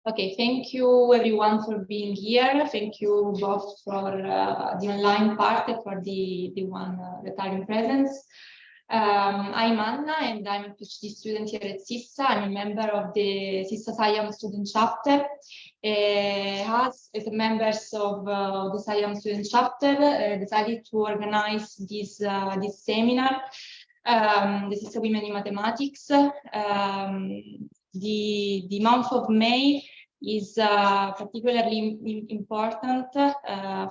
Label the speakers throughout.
Speaker 1: Okay, thank you everyone for being here. Thank you both for the online part and for the one that are in presence. I'm Anna and I'm a PhD student here at SISSA. I'm a member of the SISSA SIAM student chapter. As members of the SIAM student chapter decided to organize this seminar, the SISSA Women in Mathematics. The month of May is particularly important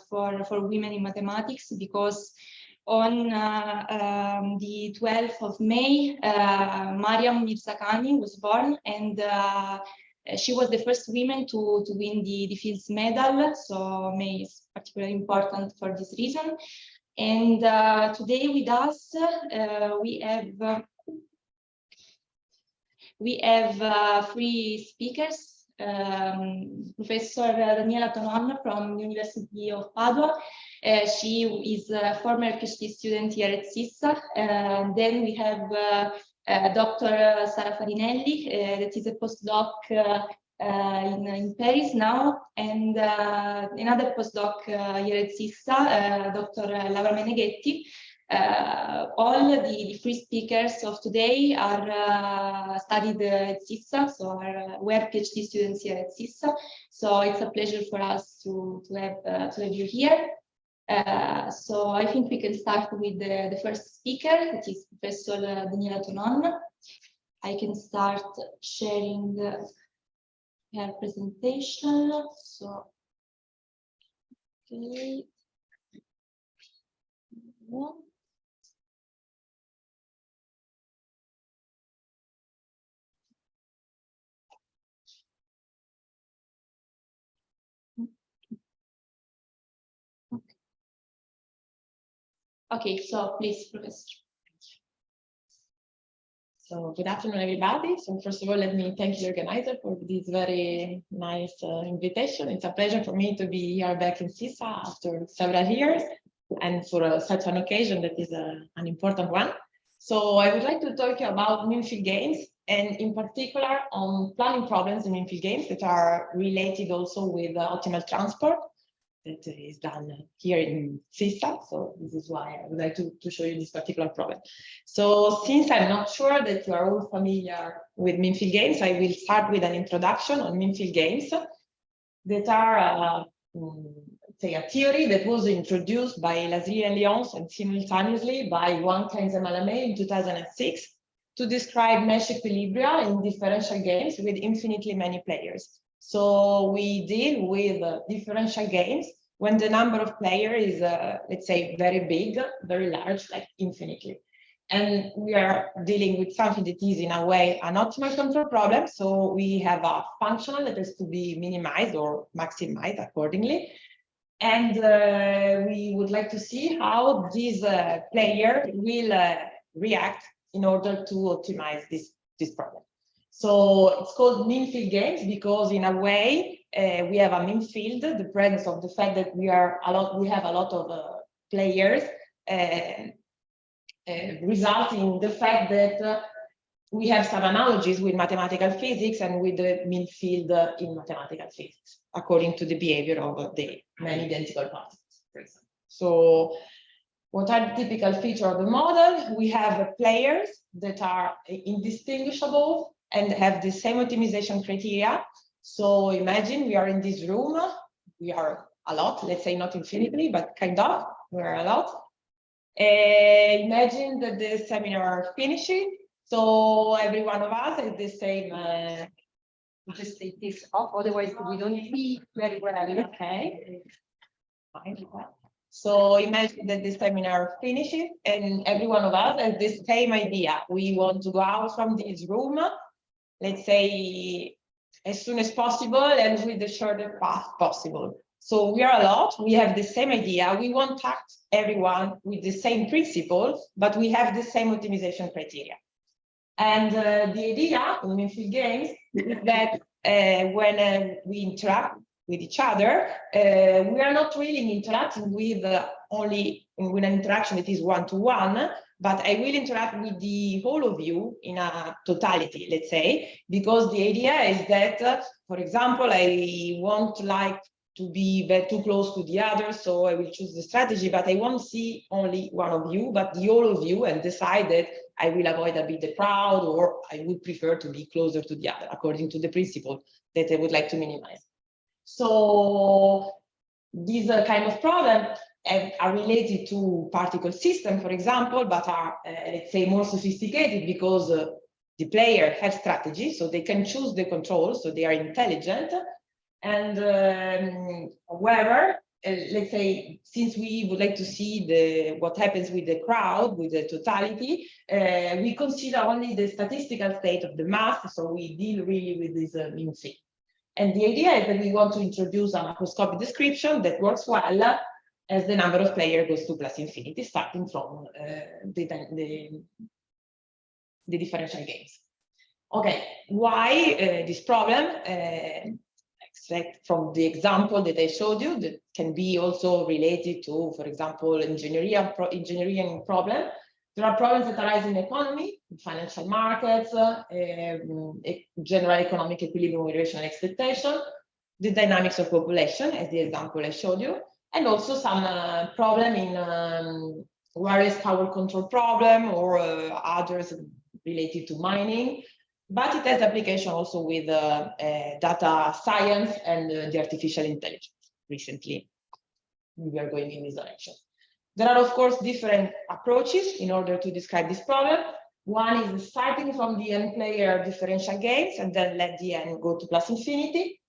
Speaker 1: for women in mathematics because on the 12th of May, Mariam Mirzakhani was born, and she was the first woman to win the Fields Medal. So May is particularly important for this reason. And today with us we have three speakers. Professor Daniela Tonon from University of Padua. She is a former PhD student here at SISSA. Then we have Dr. Sara Faranelli, that is a postdoc in Paris now, and another postdoc here at SISSA, Dr. Meneghetti. All the three speakers of today are studied at SISSA, so we're PhD students here at SISSA. So it's a pleasure for us to have you here. So I think we can start with the first speaker, that is Professor Daniela Tonon. I can start sharing her presentation. So, okay. Okay, so please, Professor.
Speaker 2: So good afternoon, everybody. So first of all, let me thank the organizer for this very nice invitation. It's a pleasure for me to be here back in SISSA after several years, and for such an occasion that is an important one. So I would like to talk about mean field games, and in particular on planning problems in mean field games that are related also with optimal transport that is done here in SISSA. So this is why I would like to show you this particular problem. So since I'm not sure that you are all familiar with mean field games, I will start with an introduction on mean field games that are say a theory that was introduced by Lasry and Lions and simultaneously by Huang, Caines and Malhamé in 2006 to describe Nash equilibria in differential games with infinitely many players. So we deal with differential games when the number of players is, let's say, very big, very large, like infinitely. And we are dealing with something that is, in a way, an optimal control problem. So we have a functional that has to be minimized or maximized accordingly. And we would like to see how this player will react in order to optimize this problem. So it's called mean field games because, in a way, we have a mean field, the presence of the fact that we have a lot of players, resulting in the fact that we have some analogies with mathematical physics and with the mean field in mathematical physics, according to the behavior of the many identical particles, for example. So what are the typical features of the model? We have players that are indistinguishable and have the same optimization criteria. So imagine we are in this room, we are a lot, let's say not infinitely, but kind of, we are a lot. Imagine that the seminar finishing, so every one of us is the same.
Speaker 3: Just take this off, otherwise we don't see very well.
Speaker 2: Okay. Fine. So imagine that the seminar finishes and every one of us has the same idea. We want to go out from this room, let's say, as soon as possible and with the shortest path possible. So we are a lot, we have the same idea. We won't tax everyone with the same principles, but we have the same optimization criteria. And the idea in mean field games is that when we interact with each other, we are not really interacting with only with an interaction that is one-to-one, but I will interact with the whole of you in a totality, let's say, because the idea is that, for example, I won't like to be too close to the other, so I will choose the strategy, but I won't see only one of you, but the all of you, and decide that I will avoid a bit the crowd, or I would prefer to be closer to the other, according to the principle that I would like to minimize. So these kind of problems are related to particle system, for example, but are, let's say, more sophisticated because the player has strategy, so they can choose the control, so they are intelligent. And however, let's say, since we would like to see what happens with the crowd, with the totality, we consider only the statistical state of the mass, so we deal really with this mean field. And the idea is that we want to introduce a macroscopic description that works well as the number of players goes to plus infinity, starting from the differential games. Okay, why this problem? Extract from the example that I showed you, that can be also related to, for example, engineering problem. There are problems that arise in economy, in financial markets, general economic equilibrium with rational expectation, the dynamics of population, as the example I showed you, and also some problem in various power control problem or others related to mining. But it has application also with data science and the artificial intelligence. Recently, we are going in this direction. There are, of course, different approaches in order to describe this problem. One is starting from the n-player differential games and then let the n go to plus infinity.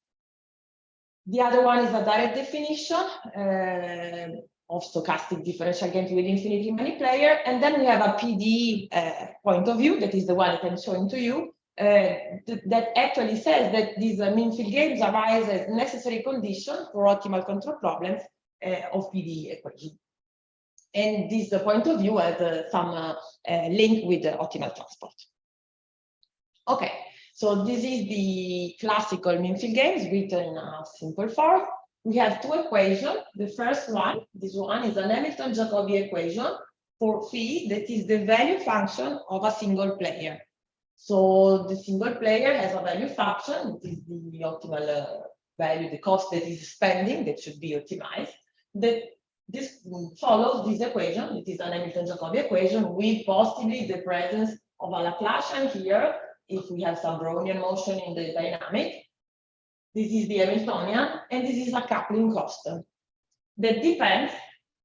Speaker 2: The other one is a direct definition of stochastic differential games with infinitely many players. And then we have a PD point of view, that is the one that I'm showing to you, that actually says that these mean field games arise as necessary condition for optimal control problems of PD equation. And this point of view has some link with the optimal transport. Okay, so this is the classical mean field games written in a simple form. We have two equations. The first one, this one is an Hamilton-Jacobi equation for phi that is the value function of a single player. So the single player has a value function, it is the optimal value, the cost that is spending that should be optimized. This follows this equation. It is an Hamilton-Jacobi equation with possibly the presence of a Laplacian here if we have some Brownian motion in the dynamic. This is the Hamiltonian, and this is a coupling constant that depends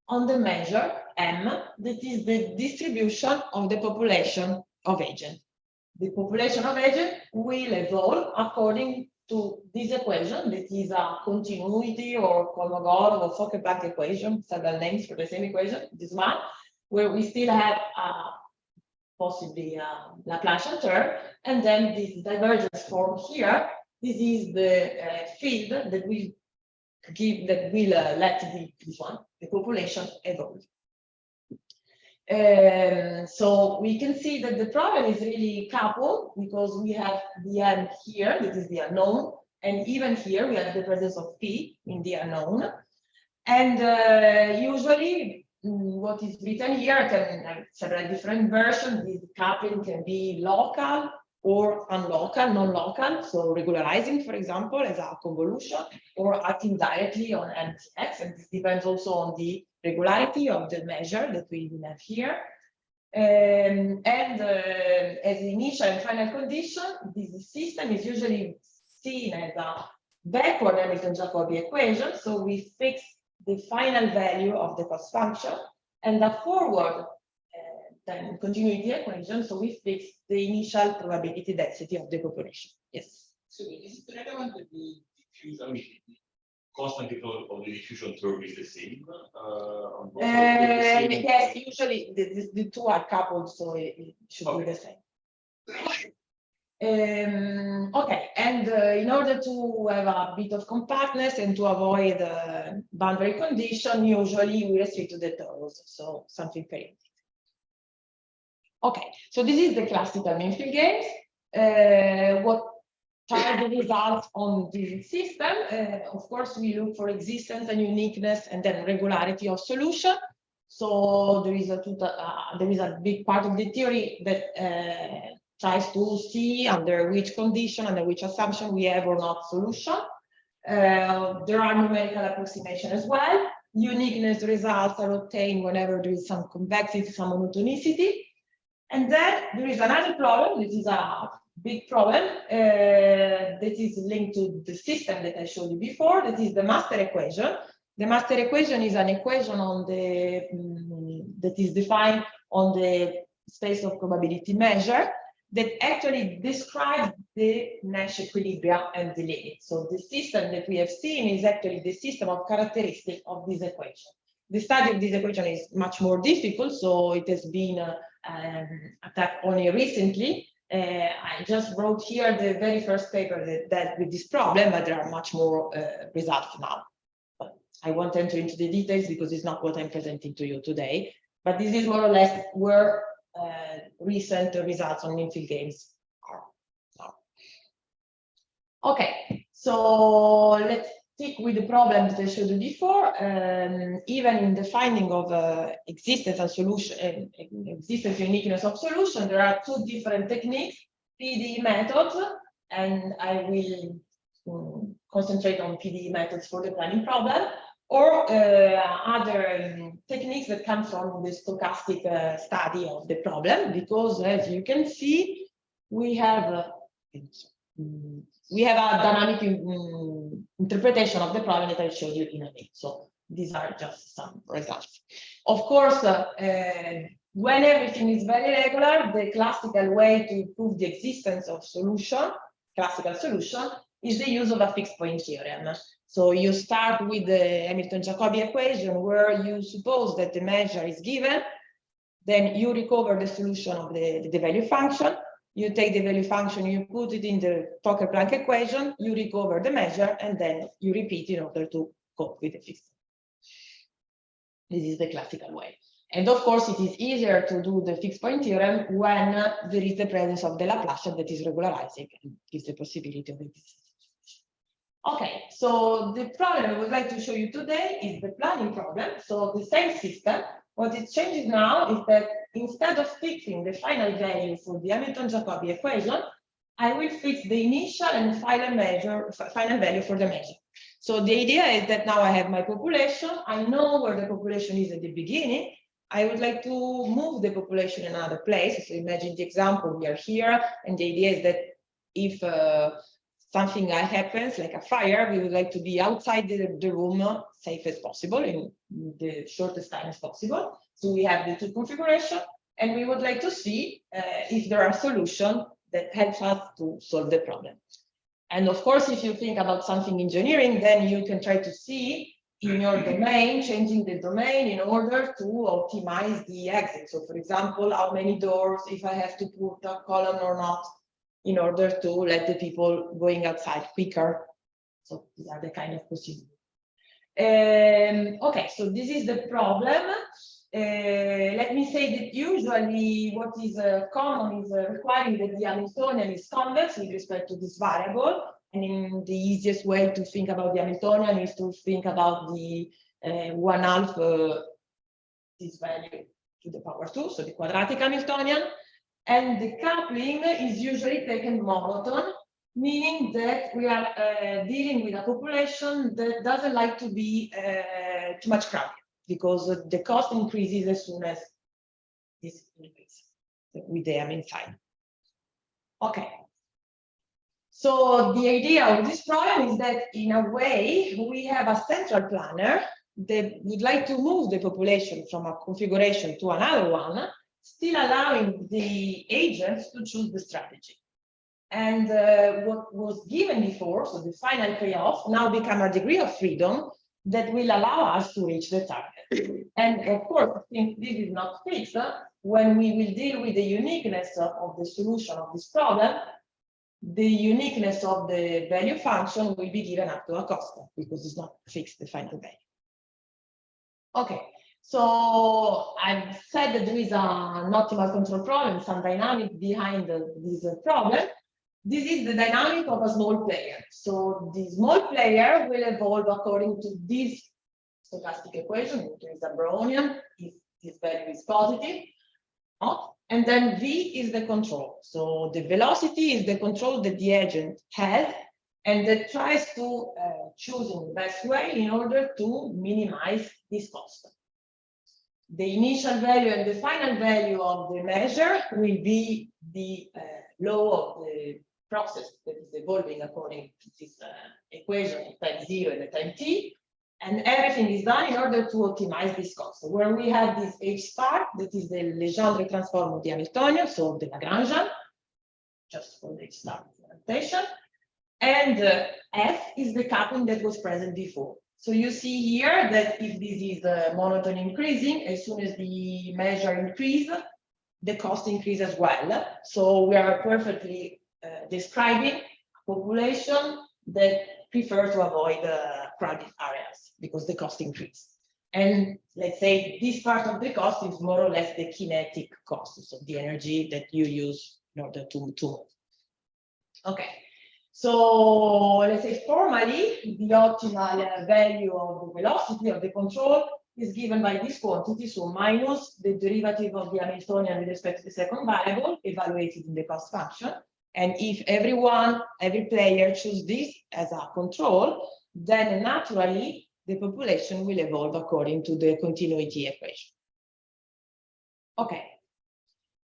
Speaker 2: on the measure M, that is the distribution of the population of agents. The population of agents will evolve according to this equation, that is a continuity or Kolmogorov or Fokker-Planck equation, several names for the same equation, this one, where we still have possibly a Laplacian term, and then this divergence form here. This is the field that will give, that will let this one, the population, evolve. So we can see that the problem is really coupled because we have the n here, that is the unknown, and even here we have the presence of p in the unknown. And usually what is written here can have several different versions. This coupling can be local or unlocal, non-local, so regularizing, for example, as a convolution, or acting directly on NTX, and this depends also on the regularity of the measure that we will have here. As the initial and final condition, this system is usually seen as a backward Hamilton-Jacobi equation, so we fix the final value of the cost function, and a forward then continuity equation, so we fix the initial probability density of the population. Yes.
Speaker 4: So is it relevant that the diffusion, I mean, the constant of the diffusion term is the same on both?
Speaker 2: Yes, usually the two are coupled, so it should be the same. Okay, and in order to have a bit of compactness and to avoid boundary condition, usually we restrict to the terms, so something periodic. Okay, so this is the classical mean field games. What are the results on this system? Of course, we look for existence and uniqueness and then regularity of solution. So there is a big part of the theory that tries to see under which condition, under which assumption we have or not solution. There are numerical approximation as well. Uniqueness results are obtained whenever there is some convexity, some monotonicity. And then there is another problem. This is a big problem that is linked to the system that I showed you before. That is the master equation. The master equation is an equation on the that is defined on the space of probability measure that actually describes the Nash equilibria and the limit. So the system that we have seen is actually the system of characteristics of this equation. The study of this equation is much more difficult, so it has been attacked only recently. I just wrote here the very first paper that dealt with this problem, but there are much more results now. But I won't enter into the details because it's not what I'm presenting to you today. But this is more or less where recent results on infill games are now. Okay, so let's stick with the problem that I showed you before. Even in the finding of existence and solution, existence and uniqueness of solution, there are two different techniques, PDE methods, and I will concentrate on PDE methods for the planning problem, or other techniques that come from the stochastic study of the problem, because as you can see, we have a dynamic interpretation of the problem that I showed you in a minute. So these are just some results. Of course, when everything is very regular, the classical way to prove the existence of solution, classical solution, is the use of a fixed point theorem. So you start with the Hamilton-Jacobi equation where you suppose that the measure is given, then you recover the solution of the value function, you take the value function, you put it in the Fokker-Planck equation, you recover the measure, and then you repeat in order to cope with the fixed. This is the classical way. And of course, it is easier to do the fixed point theorem when there is the presence of the Laplacian that is regularizing and gives the possibility of existence. Okay, so the problem I would like to show you today is the planning problem. So the same system. What it changes now is that instead of fixing the final value for the Hamilton-Jacobi equation, I will fix the initial and final value for the measure. So the idea is that now I have my population. I know where the population is at the beginning. I would like to move the population in another place. So imagine the example, we are here, and the idea is that if something happens, like a fire, we would like to be outside the room safe as possible in the shortest time as possible. So we have the two configurations, and we would like to see if there are solutions that help us to solve the problem. And of course, if you think about something engineering, then you can try to see in your domain, changing the domain in order to optimize the exit. So for example, how many doors, if I have to put a column or not, in order to let the people going outside quicker. So these are the kind of procedures. Okay, so this is the problem. Let me say that usually what is common is requiring that the Hamiltonian is convex with respect to this variable. And in the easiest way to think about the Hamiltonian is to think about the 1/2 this value to the power 2, so the quadratic Hamiltonian. And the coupling is usually taken monotone, meaning that we are dealing with a population that doesn't like to be too much crowded, because the cost increases as soon as this increases with the M inside. Okay. So the idea of this problem is that in a way, we have a central planner that would like to move the population from a configuration to another one, still allowing the agents to choose the strategy. And what was given before, so the final payoff, now become a degree of freedom that will allow us to reach the target. And of course, since this is not fixed, when we will deal with the uniqueness of the solution of this problem, the uniqueness of the value function will be given up to a constant because it's not fixed, the final value. Okay. So I've said that there is an optimal control problem, some dynamic behind this problem. This is the dynamic of a small player. So the small player will evolve according to this stochastic equation, which is a Brownian, if this value is positive. And then V is the control. So the velocity is the control that the agent has, and that tries to choose in the best way in order to minimize this cost. The initial value and the final value of the measure will be the law of the process that is evolving according to this equation at time 0 and at time t. And everything is done in order to optimize this cost. Where we have this H star, that is the Legendre transform of the Hamiltonian, so the Lagrangian, just for the H star implementation. And F is the coupling that was present before. So you see here that if this is monotone increasing, as soon as the measure increases, the cost increase as well. So we are perfectly describing a population that prefer to avoid crowded areas because the cost increase. And let's say this part of the cost is more or less the kinetic cost, so the energy that you use in order to move. Okay. So let's say formally, the optimal value of the velocity of the control is given by this quantity, so minus the derivative of the Hamiltonian with respect to the second variable, evaluated in the cost function. And if every player chooses this as a control, then naturally the population will evolve according to the continuity equation. Okay.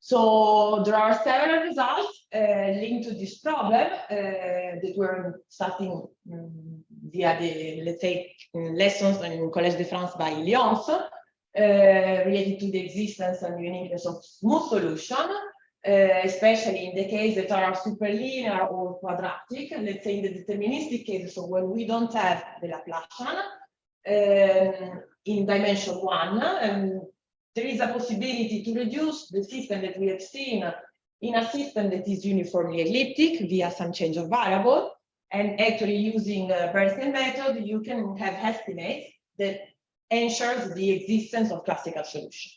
Speaker 2: So there are several results linked to this problem that were starting via the, let's say, lessons in Collège de France by Lyons, related to the existence and uniqueness of smooth solution, especially in the case that are superlinear or quadratic. Let's say in the deterministic case, so when we don't have the Laplacian in dimension 1, there is a possibility to reduce the system that we have seen in a system that is uniformly elliptic via some change of variable. And actually using Bernstein method, you can have estimates that ensures the existence of classical solution.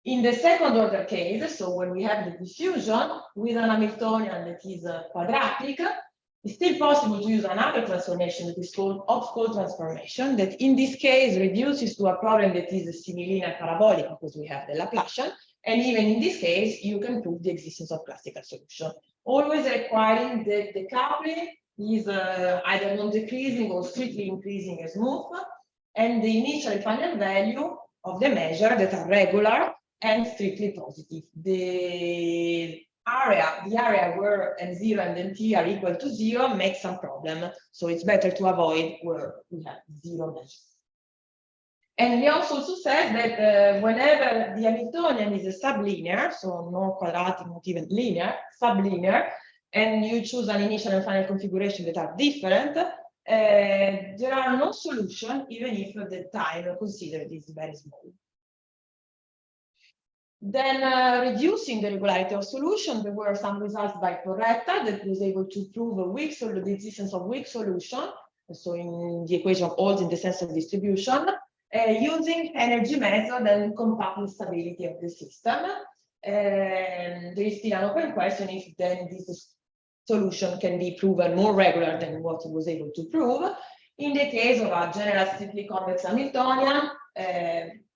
Speaker 2: In the second order case, so when we have the diffusion with an Hamiltonian that is quadratic, it's still possible to use another transformation that is called Hopf transformation, that in this case reduces to a problem that is semilinear parabolic because we have the Laplacian. And even in this case, you can prove the existence of classical solution, always requiring that the coupling is either non-decreasing or strictly increasing as smooth, and the initial and final value of the measure that are regular and strictly positive. The area where n0 and nt are equal to 0 makes some problem. So it's better to avoid where we have 0 measures. And Lyons also said that whenever the Hamiltonian is a sublinear, so not quadratic, not even linear, sublinear, and you choose an initial and final configuration that are different, there are no solutions, even if the time considered is very small. Then reducing the regularity of solution, there were some results by Porretta that was able to prove the existence of weak solution, so in the equation of Olds in the sense of distribution, using energy method and compact stability of the system. There is still an open question if then this solution can be proven more regular than what it was able to prove. In the case of a general strictly convex Hamiltonian,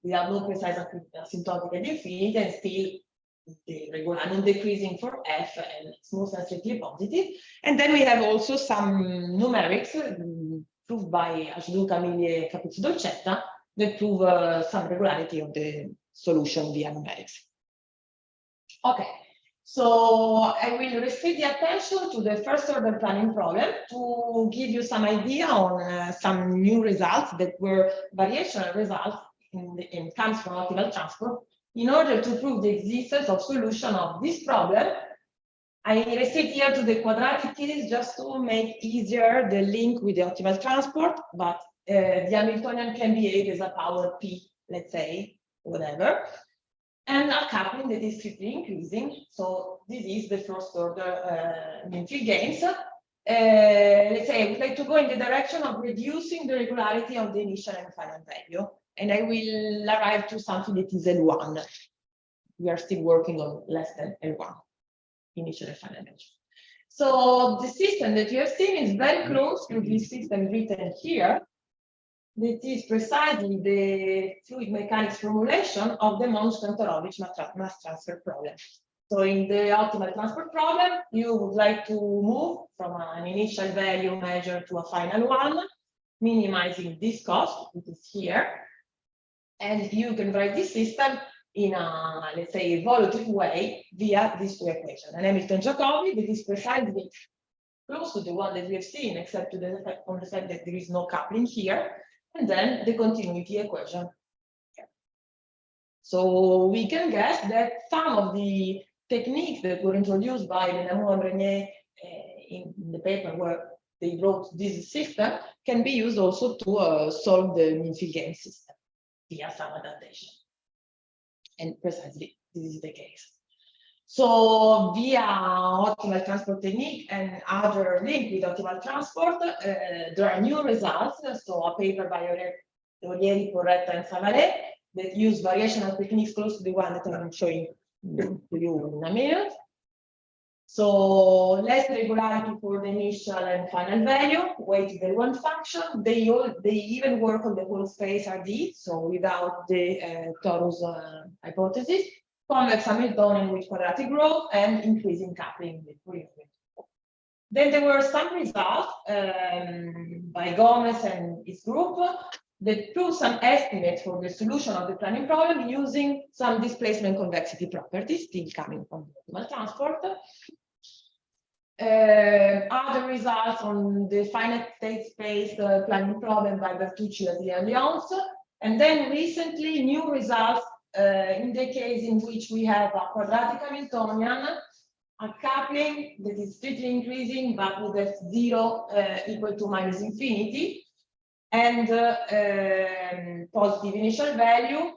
Speaker 2: we have no precise asymptotic at infinity, and still the regular non-decreasing for F and smooth and strictly positive. And then we have also some numerics proved by Ashdu, Camilli, Capuzzo, Dolcetta that prove some regularity of the solution via numerics. Okay, so I will restrict the attention to the first order planning problem to give you some idea on some new results that were variational results in terms from optimal transport in order to prove the existence of solution of this problem. I restrict here to the quadratic case just to make easier the link with the optimal transport, but the Hamiltonian can behave as a power P, let's say, whatever, and a coupling that is strictly increasing. So this is the first order mean-field gains. Let's say I would like to go in the direction of reducing the regularity of the initial and final value, and I will arrive to something that is L1. We are still working on less than L1, initial and final value. So the system that you have seen is very close to this system written here, That is precisely the fluid mechanics formulation of the Monge-Kantorovich mass transfer problem. So in the optimal transport problem, you would like to move from an initial value measure to a final one, minimizing this cost, which is here. And you can write this system in a, let's say, evolutive way via these two equations. And Hamilton-Jacobi, that is precisely close to the one that we have seen, except to the effect from the fact that there is no coupling here, and then the continuity equation. So we can guess that some of the techniques that were introduced by Meneghetti and Renier in the paper where they wrote this system can be used also to solve the mean-field gain system via some adaptation. And precisely this is the case. So via optimal transport technique and other link with optimal transport, there are new results. So a paper by Olieri, Porretta, and Sara that use variational techniques close to the one that I'm showing to you in a minute. So less regularity for the initial and final value, weighted L1 function. They even work on the whole space RD, so without the torus hypothesis. Convex Hamiltonian with quadratic growth and increasing coupling with Fourier. Then there were some results by Gomez and his group that prove some estimates for the solution of the planning problem using some displacement convexity properties still coming from the optimal transport. Other results on the finite state space planning problem by Bertucci, Lasry and Lions. And then recently new results in the case in which we have a quadratic Hamiltonian, a coupling that is strictly increasing but with f0 equal to minus infinity, and positive initial value.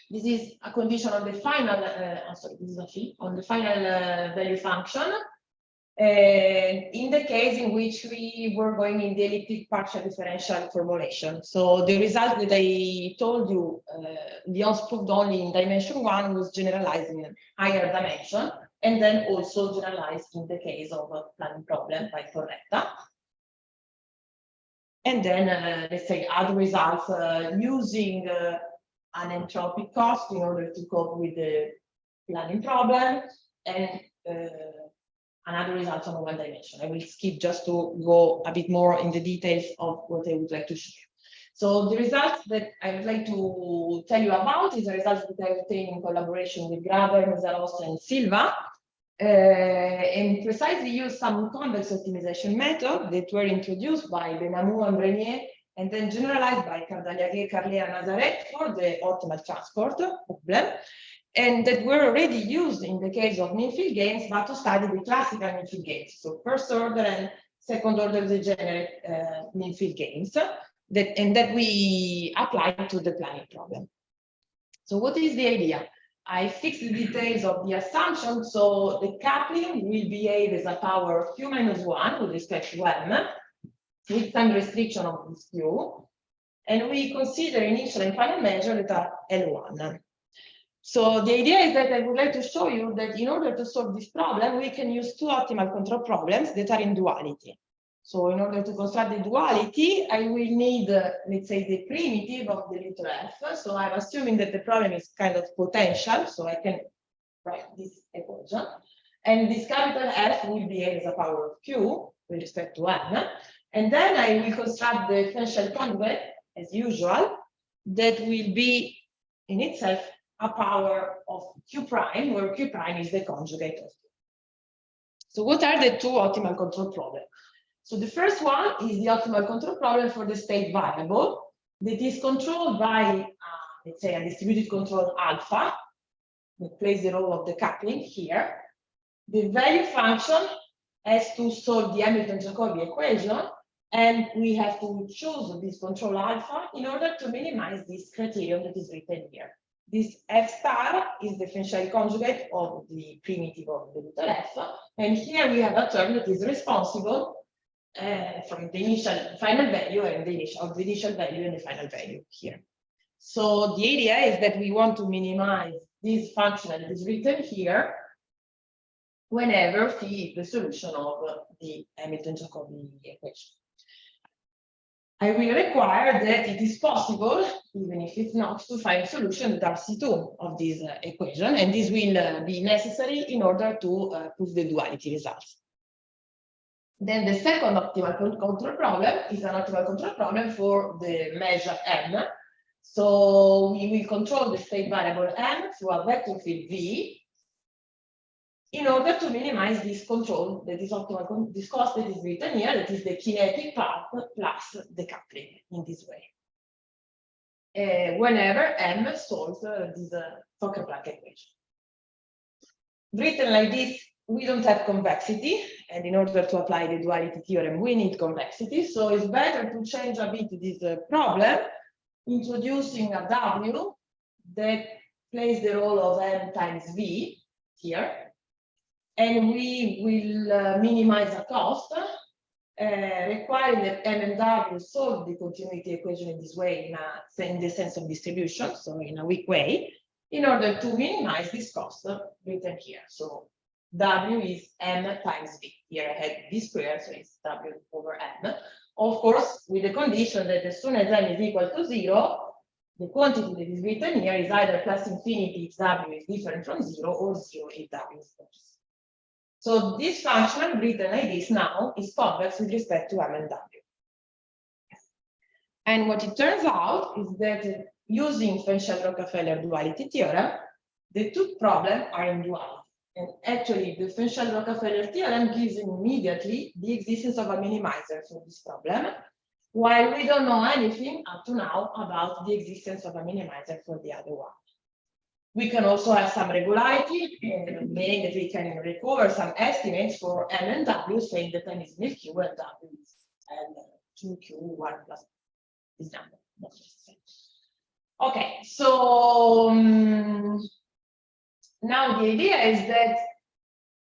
Speaker 2: This is a condition on the final, sorry, this is a phi, on the final value function. In the case in which we were going in the elliptic partial differential formulation. So the result that I told you, Lyons proved only in dimension 1 was generalized in a higher dimension, and then also generalized in the case of a planning problem by Porretta. And then, let's say, other results using an entropic cost in order to cope with the planning problem, and another result on one dimension. I will skip just to go a bit more in the details of what I would like to show you. So the results that I would like to tell you about is a result that I obtained in collaboration with Graber, Mezaros, and Silva, and precisely use some convex optimization method that were introduced by Benamou and Renier, and then generalized by Cardaliaguet, Carlet, and Nazaret for the optimal transport problem, and that were already used in the case of mean-field gains, but to study the classical mean-field gains, so first order and second order degenerate mean-field gains, that we applied to the planning problem. So what is the idea? I fixed the details of the assumption, so the coupling will behave as a power of q minus 1 with respect to m, with some restriction of this q, and we consider initial and final measure that are L1. So the idea is that I would like to show you that in order to solve this problem, we can use two optimal control problems that are in duality. So in order to construct the duality, I will need, let's say, the primitive of the little f. So I'm assuming that the problem is kind of potential, so I can write this equation. And this capital F will be as a power of q with respect to n. And then I will construct the differential conjugate, as usual, that will be in itself a power of q prime, where q prime is the conjugate of q. So what are the two optimal control problems? So the first one is the optimal control problem for the state variable that is controlled by, let's say, a distributed control alpha, that plays the role of the coupling here. The value function has to solve the Hamilton-Jacobi equation, and we have to choose this control alpha in order to minimize this criterion that is written here. This f star is the differential conjugate of the primitive of the little f, and here we have a term that is responsible from the initial final value and the initial value and the final value here. So the idea is that we want to minimize this function that is written here whenever phi is the solution of the Hamilton-Jacobi equation. I will require that it is possible, even if it's not, to find solutions that are C2 of this equation, and this will be necessary in order to prove the duality results. Then the second optimal control problem is an optimal control problem for the measure M. So we will control the state variable M through a vector field V in order to minimize this control, that is optimal, this cost that is written here, that is the kinetic part plus the coupling in this way. Whenever M solves this Fokker-Planck equation. Written like this, we don't have convexity, and in order to apply the duality theorem, we need convexity. So it's better to change a bit this problem, introducing a W that plays the role of M times V here. And we will minimize the cost, requiring that M and W solve the continuity equation in this way, in the sense of distribution, so in a weak way, in order to minimize this cost written here. So W is M times V. Here I had V squared, so it's W over M. Of course, with the condition that as soon as M is equal to 0, the quantity that is written here is either plus infinity if W is different from 0, or 0 if W is equal to 0. So this function written like this now is convex with respect to M and W. And what it turns out is that using Fenchel-Rockefeller duality theorem, the two problems are in duality. And actually, the Fenchel-Rockefeller theorem gives immediately the existence of a minimizer for this problem, while we don't know anything up to now about the existence of a minimizer for the other one. We can also have some regularity, meaning that we can recover some estimates for M and W, saying that M is nil Q and W is N2Q1 plus this number. Okay, so now the idea is that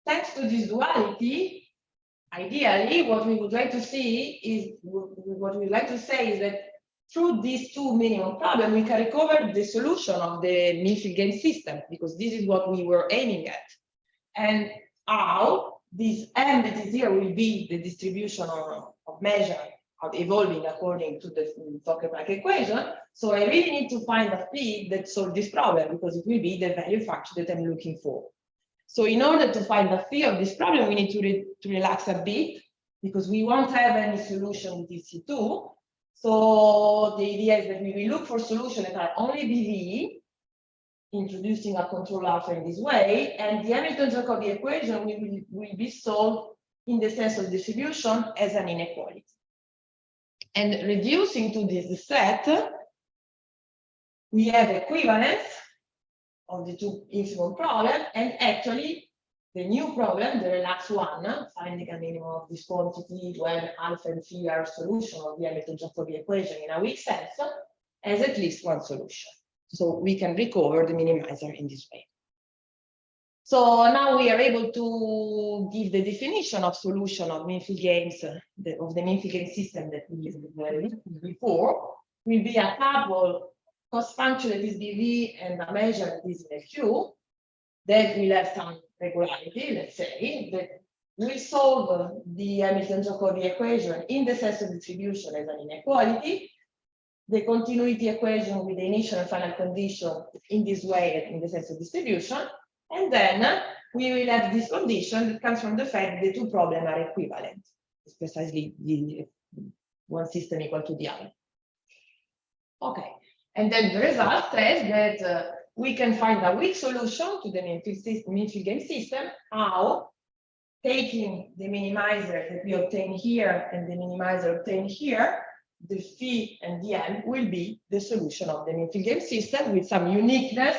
Speaker 2: thanks to this duality, ideally, what we would like to see is say is that through these two minimum problems, we can recover the solution of the mean-field-gain system, because this is what we were aiming at. And how this M that is here will be the distribution of measure of evolving according to the Fokker-Planck equation. So I really need to find a phi that solves this problem, because it will be the value function that I'm looking for. So in order to find the phi of this problem, we need to relax a bit, because we won't have any solution with this C2. So the idea is that we will look for solutions that are only BV, introducing a control alpha in this way, and the Hamilton-Jacobi equation will be solved in the sense of distribution as an inequality. And reducing to this set, we have equivalence of the two infimum problems, and actually the new problem, the relaxed one, finding a minimum of this quantity when alpha and phi are solution of the Hamilton-Jacobi equation in a weak sense, has at least one solution. So we can recover the minimizer in this way. So now we are able to give the definition of solution of mean-field gains, of the mean-field gain system that we used before, will be a couple cost function that is BV and a measure that is in Q, that will have some regularity, let's say, that will solve the Hamilton-Jacobi equation in the sense of distribution as an inequality, the continuity equation with the initial and final condition in this way in the sense of distribution, and then we will have this condition that comes from the fact that the two problems are equivalent. It's precisely the one system equal to the other. Okay, and then the result says that we can find a weak solution to the mean-field gain system. How? Taking the minimizer that we obtain here and the minimizer obtained here, the phi and the M will be the solution of the mean-field gain system with some uniqueness,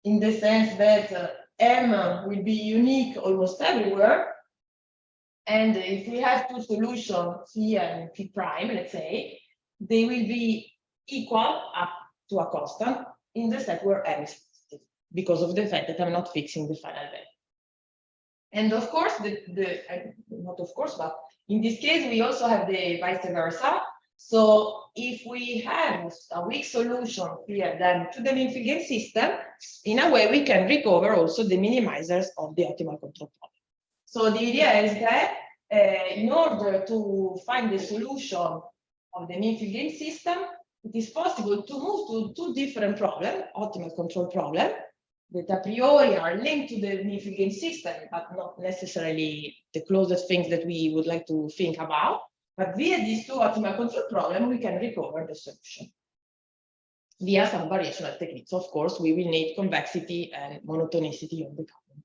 Speaker 2: in the sense that M will be unique almost everywhere. And if we have two solutions, phi and phi prime, let's say, they will be equal up to a constant in the set where M is positive, because of the fact that I'm not fixing the final value. And of course, not of course, but in this case, we also have the vice versa. So if we have a weak solution here then to the mean-field gain system, in a way we can recover also the minimizers of the optimal control problem. So the idea is that in order to find the solution of the mean-field gain system, it is possible to move to two different problems, optimal control problem, that a priori are linked to the mean-field gain system, but not necessarily the closest things that we would like to think about. But via these two optimal control problems, we can recover the solution. Via some variational techniques, of course, we will need convexity and monotonicity of the problem.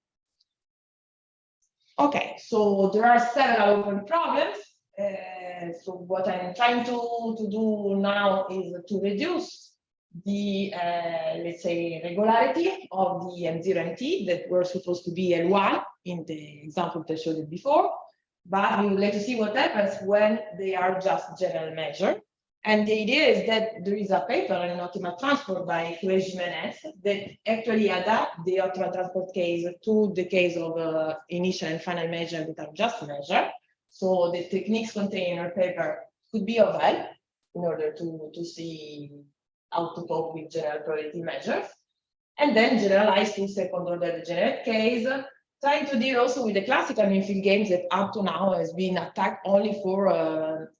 Speaker 2: Okay, so there are several open problems. So what I'm trying to do now is to reduce the, let's say, regularity of the M0 and T that were supposed to be L1 in the example that I showed you before. But we would like to see what happens when they are just general measure. And the idea is that there is a paper on optimal transport by Jimenez that actually adapt the optimal transport case to the case of initial and final measure that are just measure. So the techniques contained in our paper could be of help in order to see how to cope with general probability measures. And then generalize to second order degenerate case, trying to deal also with the classical mean-field games that up to now has been attacked only for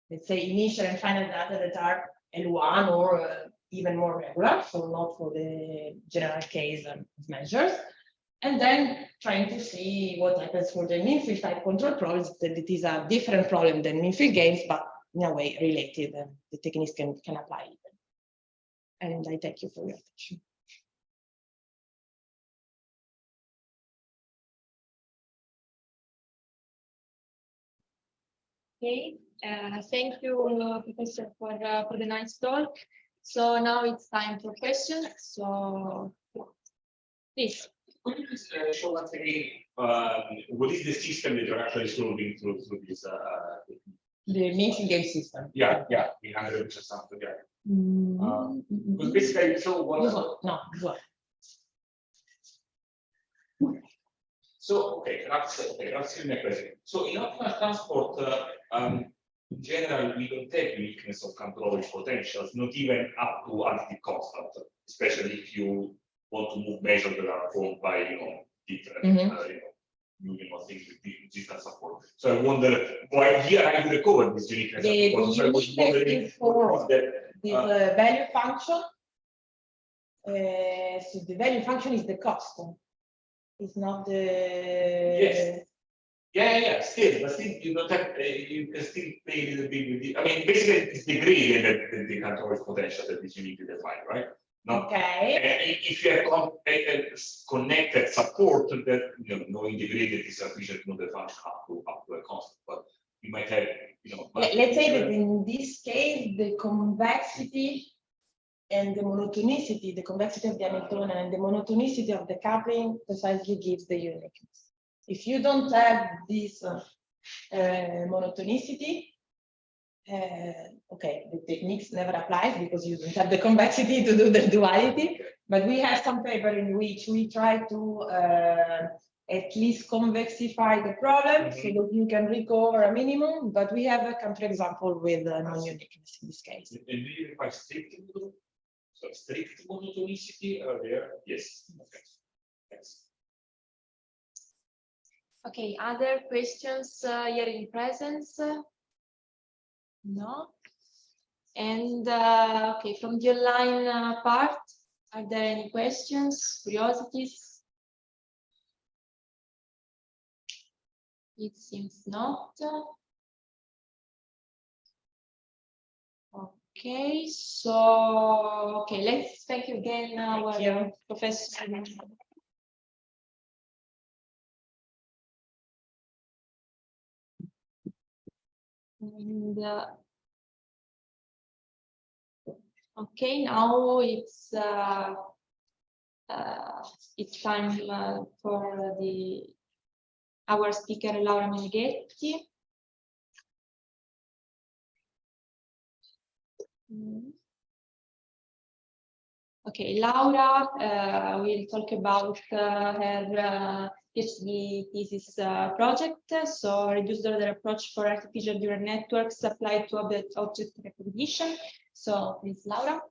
Speaker 2: let's say initial and final data that are L1 or even more regular, so not for the general case measures. And then trying to see what happens for the mean-field type control problems, that it is a different problem than mean-field games, but in a way related, and the techniques can apply even. And I thank you for your attention.
Speaker 1: Okay, thank you, Professor, for the nice talk. So now it's time for questions. So please.
Speaker 4: Could you please show us again what is the system that you're actually solving through this?
Speaker 2: The mean-field game system.
Speaker 4: Yeah, the 100% something. Yeah. Because basically, so what?
Speaker 2: No.
Speaker 4: So okay, that's my question. So in optimal transport, in general, we don't have weakness of control potentials, not even up to additive constant, especially if you want to move measures that are formed by different union things with distance support. So I wonder why here I recovered this uniqueness.
Speaker 2: The uniqueness is for this value function. So the value function is the cost. It's not the
Speaker 4: yes. Yeah. Still you don't have you can still play a little bit with the. I mean, basically it's the gradient that the control potential that is uniquely defined, right? No.
Speaker 2: Okay.
Speaker 4: If you have connected support, that knowing the gradient is sufficient to know the function up to a constant, but you might have
Speaker 2: Let's say that in this case the convexity and the monotonicity, the convexity of the Hamiltonian and the monotonicity of the coupling precisely gives the uniqueness. If you don't have this monotonicity, okay, the techniques never applies because you don't have the convexity to do the duality, but we have some paper in which we try to at least convexify the problem so that you can recover a minimum, but we have a counterexample with non-uniqueness in this case.
Speaker 4: And do you require strict monotonicity there? Yes. Okay. Yes.
Speaker 1: Okay, other questions here in presence? No. And okay, from the online part, are there any questions, curiosities? It seems not. Okay, so let's thank you again, our professor. And okay, now it's time for our speaker Laura Meneghetti. Okay, Laura will talk about her PhD thesis project, so reduced order approach for artificial neural networks applied to object recognition. So please, Laura.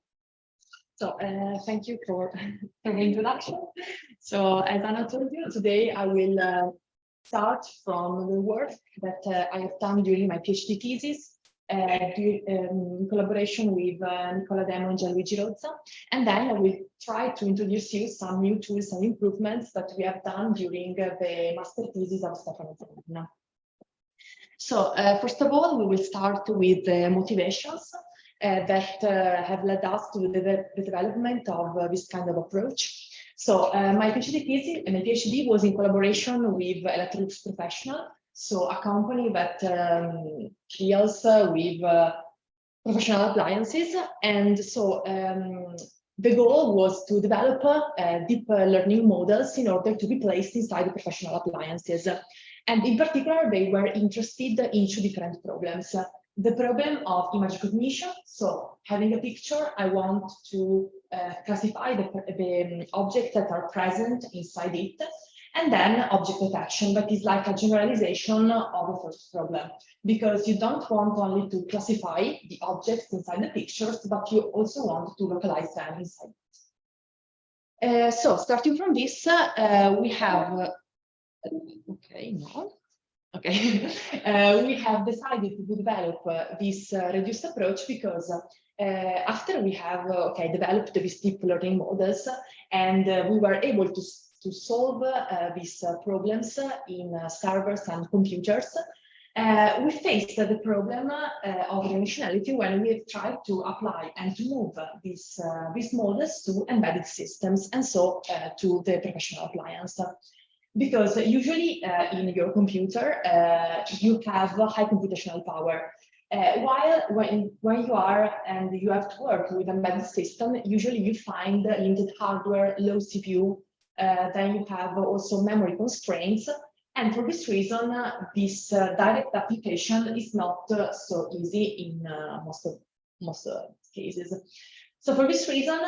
Speaker 5: So thank you for the introduction. So as Anna told you, today I will start from the work that I have done during my PhD thesis in collaboration with Nicola Demo and Gianluigi Rozza. And then I will try to introduce you some new tools and improvements that we have done during the master thesis of Stefano Zanna. So first of all, we will start with the motivations that have led us to the development of this kind of approach. So my PhD was in collaboration with Electronics Professional, so a company that deals with professional appliances. And so the goal was to develop deep learning models in order to be placed inside the professional appliances. And in particular, they were interested in two different problems. The problem of image recognition, so having a picture, I want to classify the objects that are present inside it, and then object detection, that is like a generalization of the first problem, because you don't want only to classify the objects inside the pictures, but you also want to localize them inside it. So starting from this, we have, we have decided to develop this reduced approach because after we have developed these deep learning models and we were able to solve these problems in servers and computers, we faced the problem of dimensionality when we tried to apply and to move these models to embedded systems, and so to the professional appliance. Because usually in your computer, you have high computational power. While when you are and you have to work with an embedded system, usually you find limited hardware, low CPU, then you have also memory constraints. And for this reason, this direct application is not so easy in most cases. So for this reason,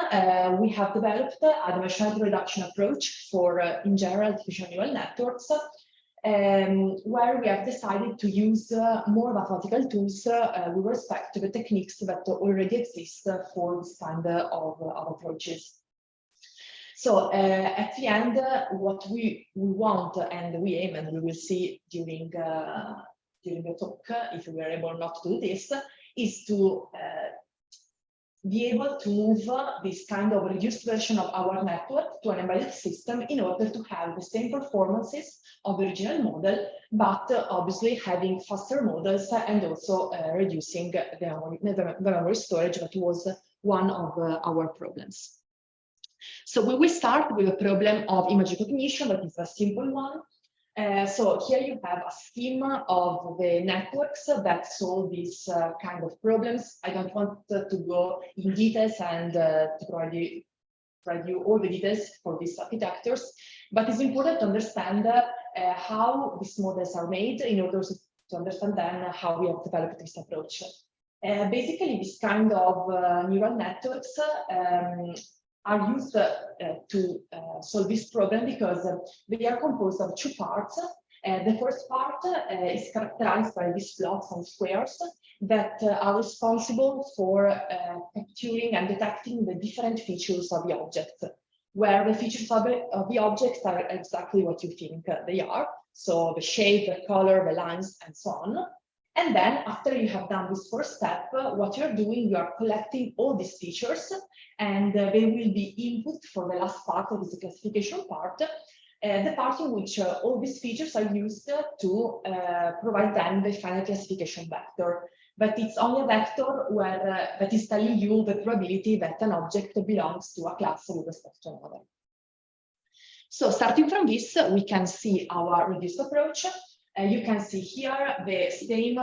Speaker 5: we have developed a dimensionality reduction approach for, in general, artificial neural networks, where we have decided to use more mathematical tools with respect to the techniques that already exist for this kind of approaches. So at the end, what we want and we aim, and we will see during the talk, if we are able not to do this, is to be able to move this kind of reduced version of our network to an embedded system in order to have the same performances of the original model, but obviously having faster models and also reducing the memory storage, that was one of our problems. So we will start with a problem of image recognition, that is a simple one. So here you have a schema of the networks that solve these kind of problems. I don't want to go in details and to provide you all the details for these architectures, but it's important to understand how these models are made in order to understand then how we have developed this approach. Basically, this kind of neural networks are used to solve this problem because they are composed of two parts. The first part is characterized by these plots and squares that are responsible for capturing and detecting the different features of the object, where the features of the objects are exactly what you think they are. So the shape, the color, the lines, and so on. And then after you have done this first step, what you're doing, you are collecting all these features, and they will be input for the last part of this classification part, the part in which all these features are used to provide them the final classification vector. But it's only a vector where that is telling you the probability that an object belongs to a class with respect to another. So starting from this, we can see our reduced approach. You can see here the same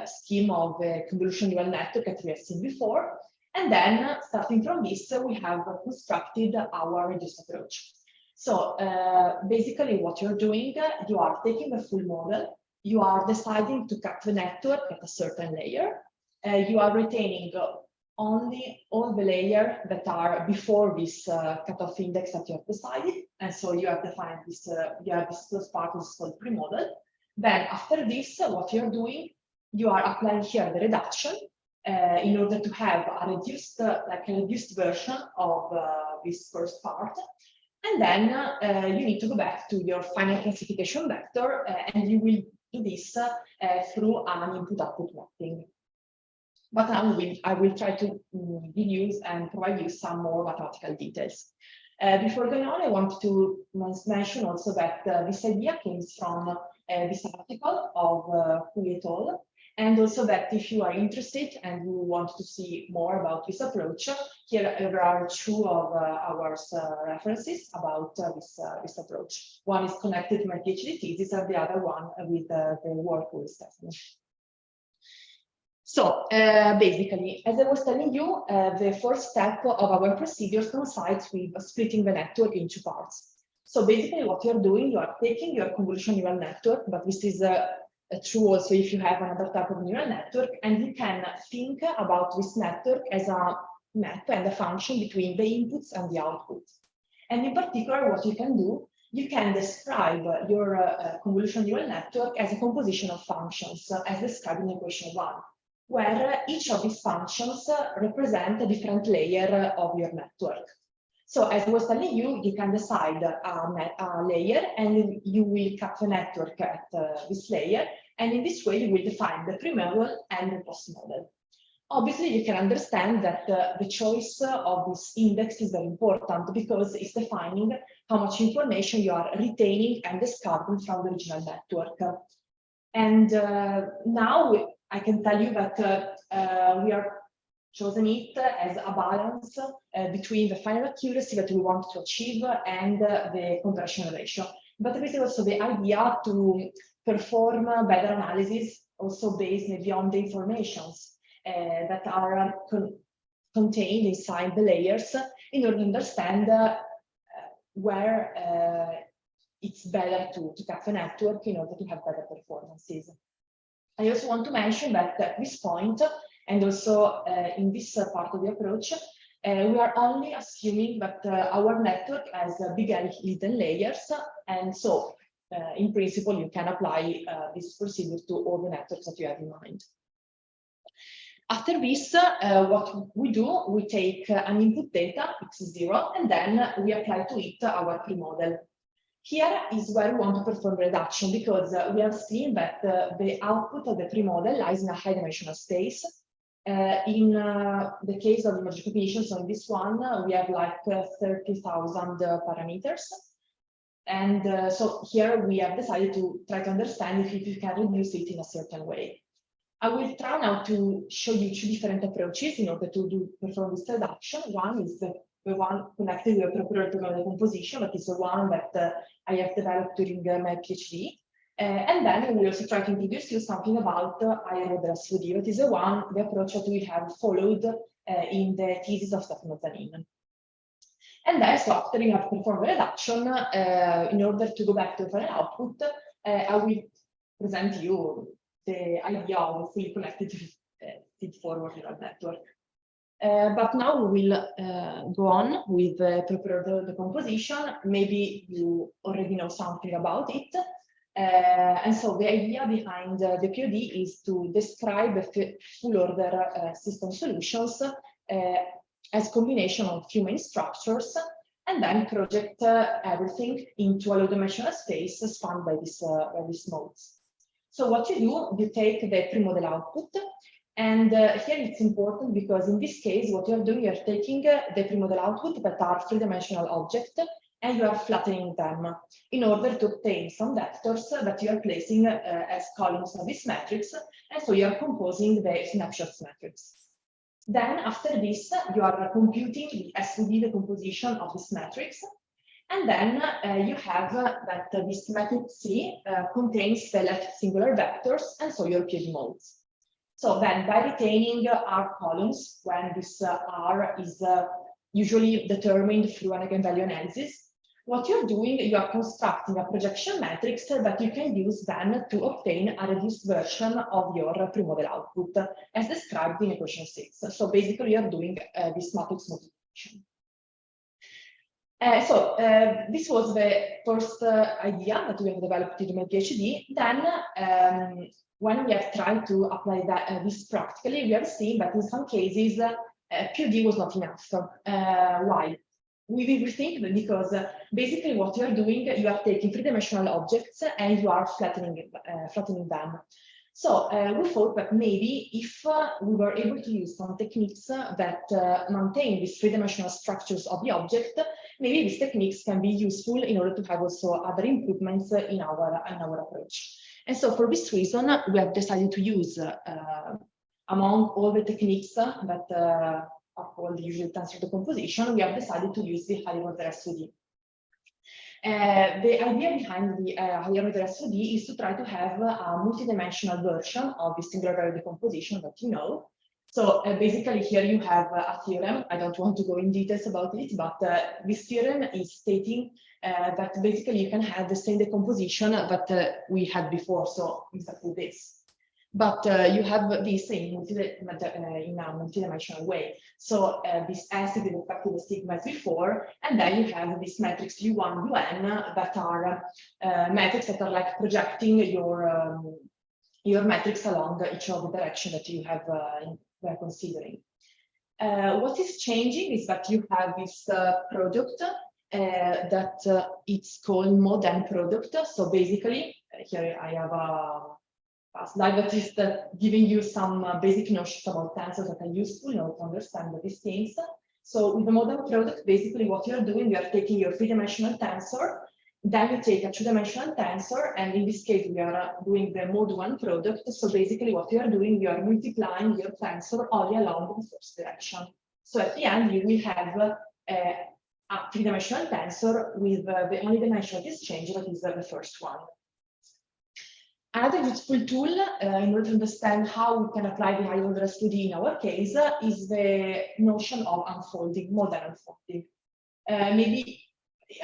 Speaker 5: scheme of the convolution neural network that we have seen before. And then, starting from this, we have constructed our reduced approach. So basically what you're doing, you are taking a full model, you are deciding to cut the network at a certain layer, you are retaining only all the layers that are before this cutoff index that you have decided. And so you have defined this, you have this first part is called pre-model. Then after this, what you're doing, you are applying here the reduction in order to have a reduced, like a reduced version of this first part. And then you need to go back to your final classification vector, and you will do this through an input-output mapping. But now I will try to give you and provide you some more mathematical details. Before going on, I want to mention also that this idea came from this article of Huang et al. And also that if you are interested and you want to see more about this approach, here there are two of our references about this approach. One is connected to my PhD thesis, and the other one with the work with Stephanie. So basically, as I was telling you, the first step of our procedure coincides with splitting the network into parts. So basically what you're doing, you are taking your convolutional neural network, but this is true also if you have another type of neural network, and you can think about this network as a map and a function between the inputs and the outputs. And in particular, what you can do, you can describe your convolutional neural network as a composition of functions, as described in equation 1, where each of these functions represent a different layer of your network. So as I was telling you, you can decide a layer and you will cut the network at this layer. And in this way, you will define the pre-model and the post-model. Obviously, you can understand that the choice of this index is very important because it's defining how much information you are retaining and discarding from the original network. And now I can tell you that we are chosen it as a balance between the final accuracy that we want to achieve and the compression ratio. But there is also the idea to perform better analysis, also based maybe on the informations that are contained inside the layers in order to understand where it's better to cut the network in order to have better performances. I also want to mention that at this point, and also in this part of the approach, we are only assuming that our network has bigger hidden layers, and so in principle you can apply this procedure to all the networks that you have in mind. After this, what we do, we take an input data, x0, and then we apply to it our pre-model. Here is where we want to perform reduction, because we have seen that the output of the pre-model lies in a high-dimensional space. In the case of image recognition, so in this one, we have like 30,000 parameters. And so here we have decided to try to understand if you can reduce it in a certain way. I will try now to show you two different approaches in order to perform this reduction. One is the one connected with a proper composition, that is the one that I have developed during my PhD. And then we also try to introduce you something about higher-order SVD. That is the approach that we have followed in the thesis of Stefano Zanin. And then, so after you have performed the reduction, in order to go back to the final output, I will present you the idea of a fully connected feed-forward neural network. But now we will go on with the proper decomposition. Maybe you already know something about it. And so the idea behind the POD is to describe the full order system solutions as a combination of few main structures, and then project everything into a low-dimensional space spanned by these modes. So what you do, you take the pre-model output, and here it's important because in this case, what you're doing, you're taking the pre-model output that are three-dimensional objects, and you are flattening them in order to obtain some vectors that you are placing as columns of this matrix, and so you are composing the snapshots matrix. Then after this, you are computing the SVD decomposition of this matrix, and then you have that this matrix C contains the left singular vectors, and so your POD modes. So then by retaining R columns, when this R is usually determined through an eigenvalue analysis, what you're doing, you are constructing a projection matrix that you can use then to obtain a reduced version of your pre-model output, as described in equation 6. So basically, you're doing this matrix multiplication. This was the first idea that we have developed in my PhD. Then, when we have tried to apply this practically, we have seen that in some cases, POD was not enough. Why? We think that because basically what you are doing, you are taking three-dimensional objects and you are flattening them. So we thought that maybe if we were able to use some techniques that maintain these three-dimensional structures of the object, maybe these techniques can be useful in order to have also other improvements in our approach. And so for this reason, we have decided to use, among all the techniques that are called usually tensor decomposition, we have decided to use the higher order SOD. The idea behind the higher order SOD is to try to have a multidimensional version of the singular value decomposition that you know. So basically here you have a theorem. I don't want to go in details about it, but this theorem is stating that basically you can have the same decomposition that we had before, so exactly this. But you have this in a multidimensional way. So this S is exactly the sigma as before, and then you have this matrix U1, UN that are metrics that are like projecting your matrix along each of the direction that you have were considering. What is changing is that you have this product that it's called mod n product. So basically, here I have a slide that is giving you some basic notions about tensors that are useful in order to understand these things. So with the mod n product, basically what you're doing, you are taking your three-dimensional tensor, then you take a two-dimensional tensor, and in this case we are doing the mod 1 product. So basically what you are doing, you are multiplying your tensor only along the first direction. So at the end you will have a three-dimensional tensor with the only dimension that is changed, that is the first one. Another useful tool in order to understand how we can apply the higher order SOD in our case is the notion of unfolding, model unfolding. Maybe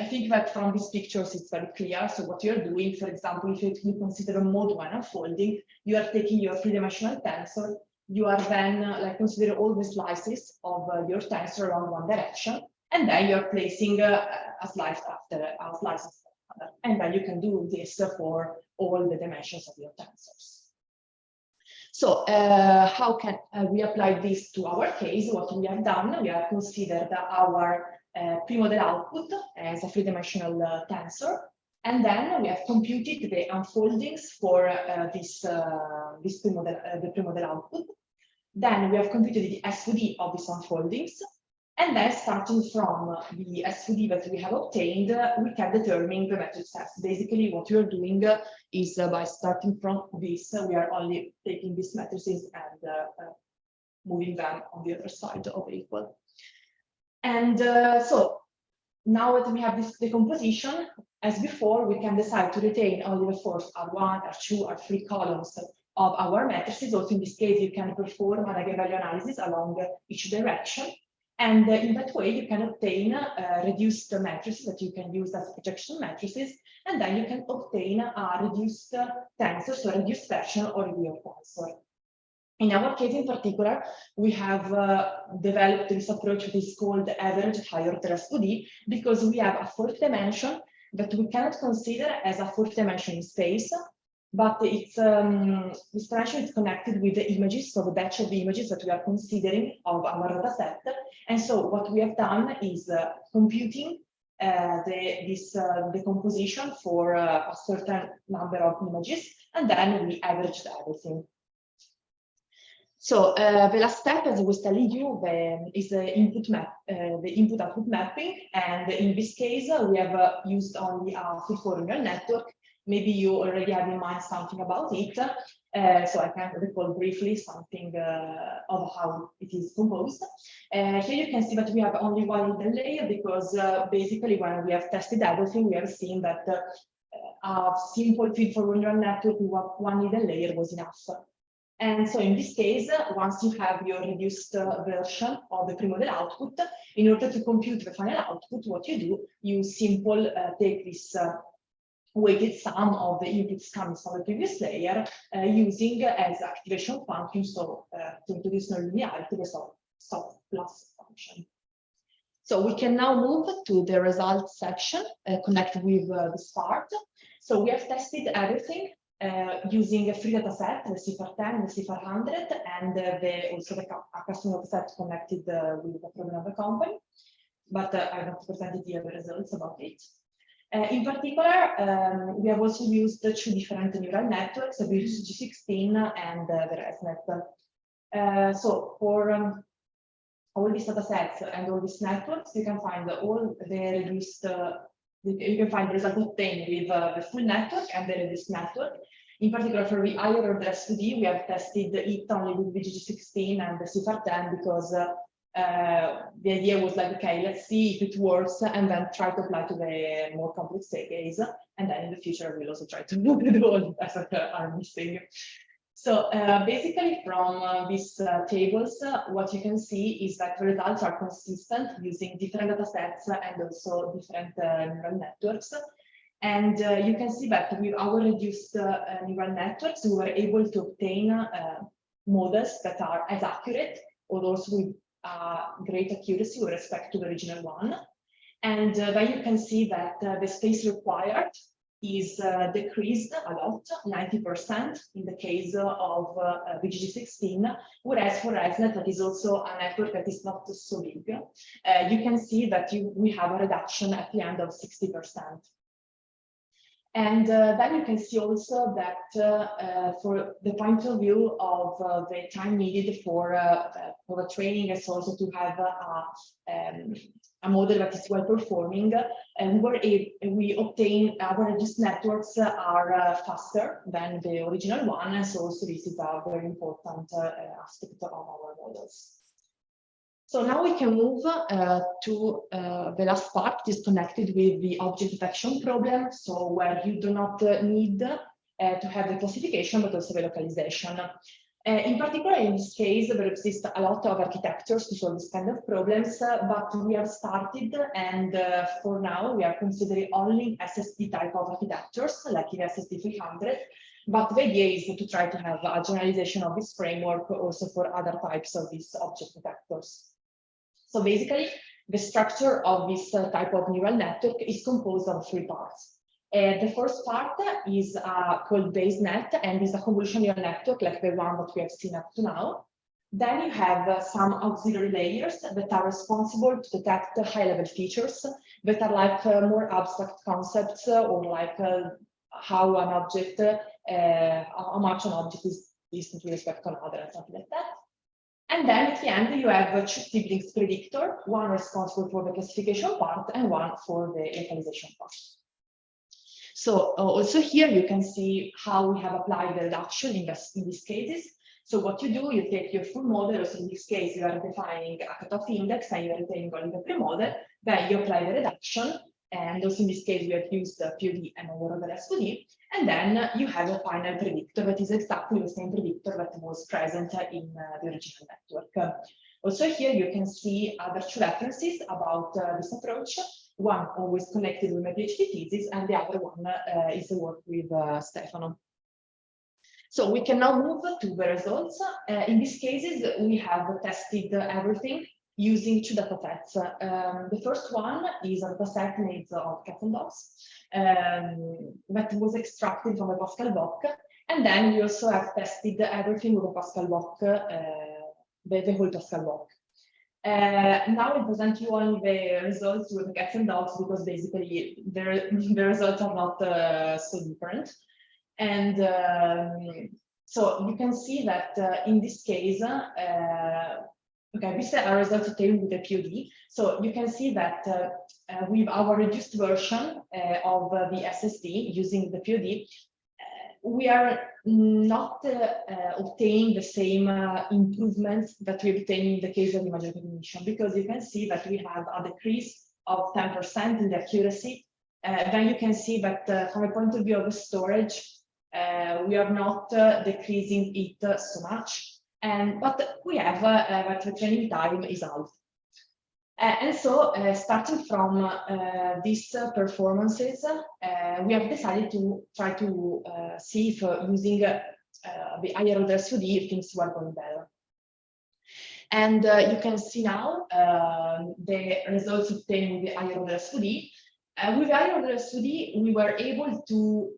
Speaker 5: I think that from these pictures it's very clear. So what you're doing, for example, if you consider a mod 1 unfolding, you are taking your three-dimensional tensor, you are then like consider all the slices of your tensor along one direction, and then you're placing a slice after a slice after another. And then you can do this for all the dimensions of your tensors. So how can we apply this to our case? What we have done, we have considered our pre-model output as a three-dimensional tensor, and then we have computed the unfoldings for the pre-model output. Then we have computed the SOD of these unfoldings, and then starting from the SOD that we have obtained, we can determine the matrix S. Basically, what we are doing is by starting from this, we are only taking these matrices and moving them on the other side of the equal. And so now that we have this decomposition, as before, we can decide to retain only the first R1, R2, R3 columns of our matrices. Also, in this case, you can perform an eigenvalue analysis along each direction. And in that way, you can obtain reduced matrices that you can use as projection matrices. And then you can obtain a reduced tensor, so a reduced version of your tensor. In our case in particular, we have developed this approach that is called average higher order SOD, because we have a fourth dimension that we cannot consider as a fourth dimension in space, but it's this dimension is connected with the images, so the batch of the images that we are considering of our data set. And so what we have done is computing this decomposition for a certain number of images, and then we averaged everything. So the last step, as I was telling you, is the input-output mapping, and in this case we have used only a feed-forward neural network. Maybe you already have in mind something about it, so I can recall briefly something of how it is composed. Here you can see that we have only one hidden layer, because basically when we have tested everything, we have seen that a simple feed-forward neural network with one hidden layer was enough. And so in this case, once you have your reduced version of the pre-model output, in order to compute the final output, what you do, you simply take this weighted sum of the inputs coming from the previous layer, using as activation function, so to introduce nonlinearity, the soft plus function. So we can now move to the results section connected with this part. So we have tested everything using 3 data sets, the CIFAR10, the CIFAR100, and also a custom data set connected with the program of the company. But I want to present here the results about it. In particular, we have also used 2 different neural networks, the BGG16 and the ResNet. So for all these data sets and all these networks, you can find all the reduced, you can find the result obtained with the full network and the reduced network. In particular, for the higher order S2D, we have tested it only with BGG16 and the CIFAR10 because the idea was like, okay, let's see if it works and then try to apply to the more complex case. And then in the future, we'll also try to do all the tests that are missing. So basically from these tables, what you can see is that the results are consistent using different data sets and also different neural networks. And you can see that with our reduced neural networks, we were able to obtain models that are as accurate, or also with great accuracy with respect to the original one. And then you can see that the space required is decreased a lot, 90% in the case of BGG16, whereas for ResNet, that is also a network that is not so big, you can see that we have a reduction at the end of 60%. And then you can see also that for the point of view of the time needed for the training, is also to have a model that is well performing, and we obtain our reduced networks are faster than the original one, and so also this is a very important aspect of our models. So now we can move to the last part, is connected with the object detection problem. So where you do not need to have the classification, but also the localization. In particular, in this case, there exist a lot of architectures to solve this kind of problems, but we have started, and for now, we are considering only SSD type of architectures, like in SSD 300. But the idea is to try to have a generalization of this framework also for other types of these object detectors. So basically, the structure of this type of neural network is composed of 3 parts. The first part is called base net, and is a convolutional neural network like the one that we have seen up to now. Then you have some auxiliary layers that are responsible to detect high-level features that are like more abstract concepts, or like how an object, how much an object is distant with respect to another, and something like that. And then at the end, you have 2 siblings predictor, one responsible for the classification part and one for the localization part. So also here you can see how we have applied the reduction in these cases. So what you do, you take your full model, so in this case you are defining a cutoff index and you are retaining only the pre-model, then you apply the reduction, and also in this case we have used POD and over the S2D, and then you have a final predictor that is exactly the same predictor that was present in the original network. Also here you can see other 2 references about this approach. One always connected with my PhD thesis, and the other one is the work with Stefano. So we can now move to the results. In these cases, we have tested everything using 2 data sets. The first one is a data set made of cats and dogs that was extracted from the Pascal-Bock. And then we also have tested everything with the Pascal-Bock, the whole Pascal-Bock. Now I present you only the results with the cats and dogs, because basically the results are not so different. And so you can see that in this case, okay, these are results obtained with the POD. So you can see that with our reduced version of the SSD using the POD, we are not obtaining the same improvements that we obtain in the case of image recognition, because you can see that we have a decrease of 10% in the accuracy. Then you can see that from a point of view of the storage, we are not decreasing it so much, but we have that the training time is out. And so starting from these performances, we have decided to try to see if using the higher order S2D things were going better. And you can see now the results obtained with the higher order S2D. With the higher order S2D, we were able to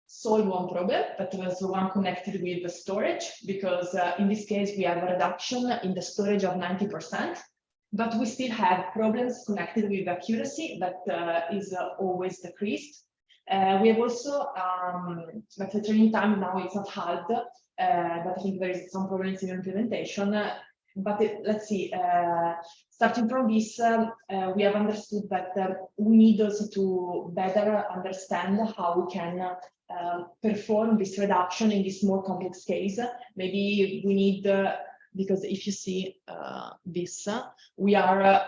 Speaker 5: solve one problem, that was the one connected with the storage, because in this case we have a reduction in the storage of 90%. but we still have problems connected with accuracy that is always decreased. We have also, but the training time now is not hard, but I think there is some problems in implementation. Let's see, starting from this, we have understood that we need also to better understand how we can perform this reduction in this more complex case. Maybe we need, because if you see this, we are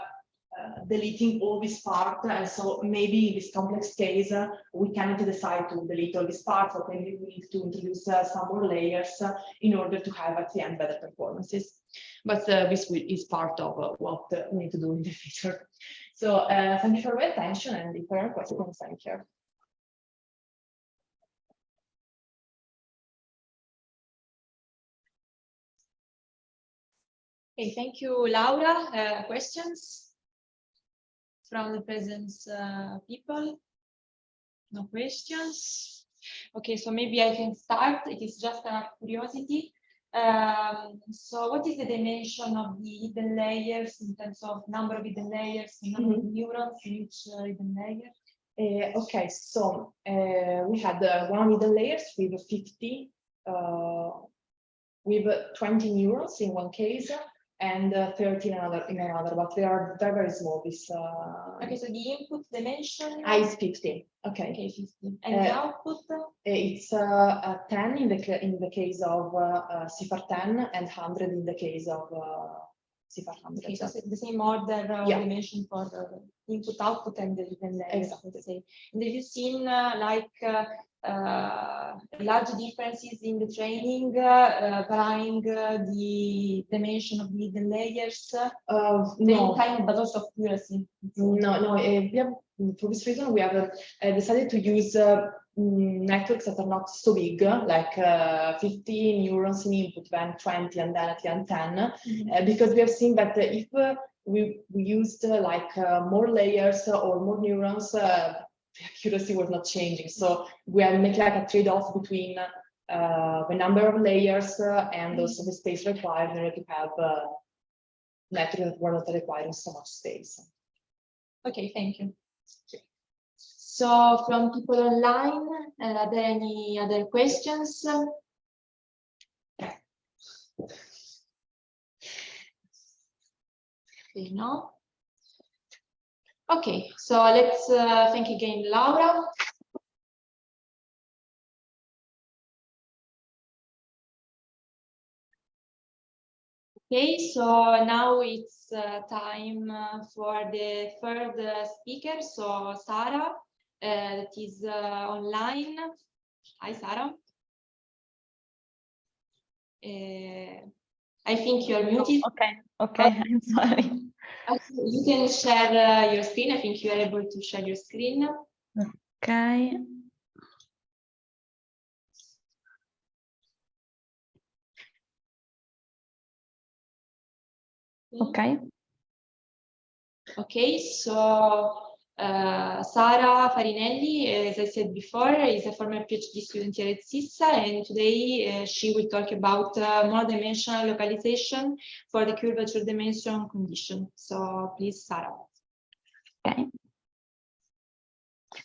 Speaker 5: deleting all this part, and so maybe in this complex case we cannot decide to delete all this part, but maybe we need to introduce some more layers in order to have at the end better performances. But this is part of what we need to do in the future. So thank you for your attention, and if there are questions, I'm here.
Speaker 1: Okay, thank you, Laura. Questions from the present people? No questions. Okay, so maybe I can start. It is just a curiosity. So what is the dimension of the hidden layers in terms of number of hidden layers, number of neurons in each hidden layer?
Speaker 5: Okay, so we had one hidden layers with 50, with 20 neurons in one case, and 30 in another, but they are very, very small. This
Speaker 1: okay, so the input dimension
Speaker 5: is 50. Okay.
Speaker 1: Okay, 50. And the output?
Speaker 5: It's 10 in the case of CIFAR 10 and 100 in the case of CIFAR 100.
Speaker 1: Okay, so the same order dimension for the input, output, and the hidden layers.
Speaker 5: Exactly.
Speaker 1: And have you seen large differences in the training, varying the dimension of the hidden layers?
Speaker 5: No.
Speaker 1: Time, but also accuracy.
Speaker 5: No, we have, for this reason, we have decided to use networks that are not so big, like 50 neurons in input, then 20, and then at the end 10, because we have seen that if we used more layers or more neurons, the accuracy was not changing. So we are making like a trade-off between the number of layers and also the space required in order to have networks that were not requiring so much space.
Speaker 1: Okay, thank you. So from people online, are there any other questions? Okay, no. Okay, so let's thank again Laura. Okay, so now it's time for the third speaker, so Sara, that is online. Hi, Sara. I think you're muted.
Speaker 6: Okay, I'm sorry.
Speaker 1: You can share your screen. I think you are able to share your screen.
Speaker 6: Okay. Okay.
Speaker 1: Okay, so Sara Faranelli, as I said before, is a former PhD student here at SISSA, and today she will talk about more dimensional localization for the curvature dimension condition. So please, Sara.
Speaker 6: Okay.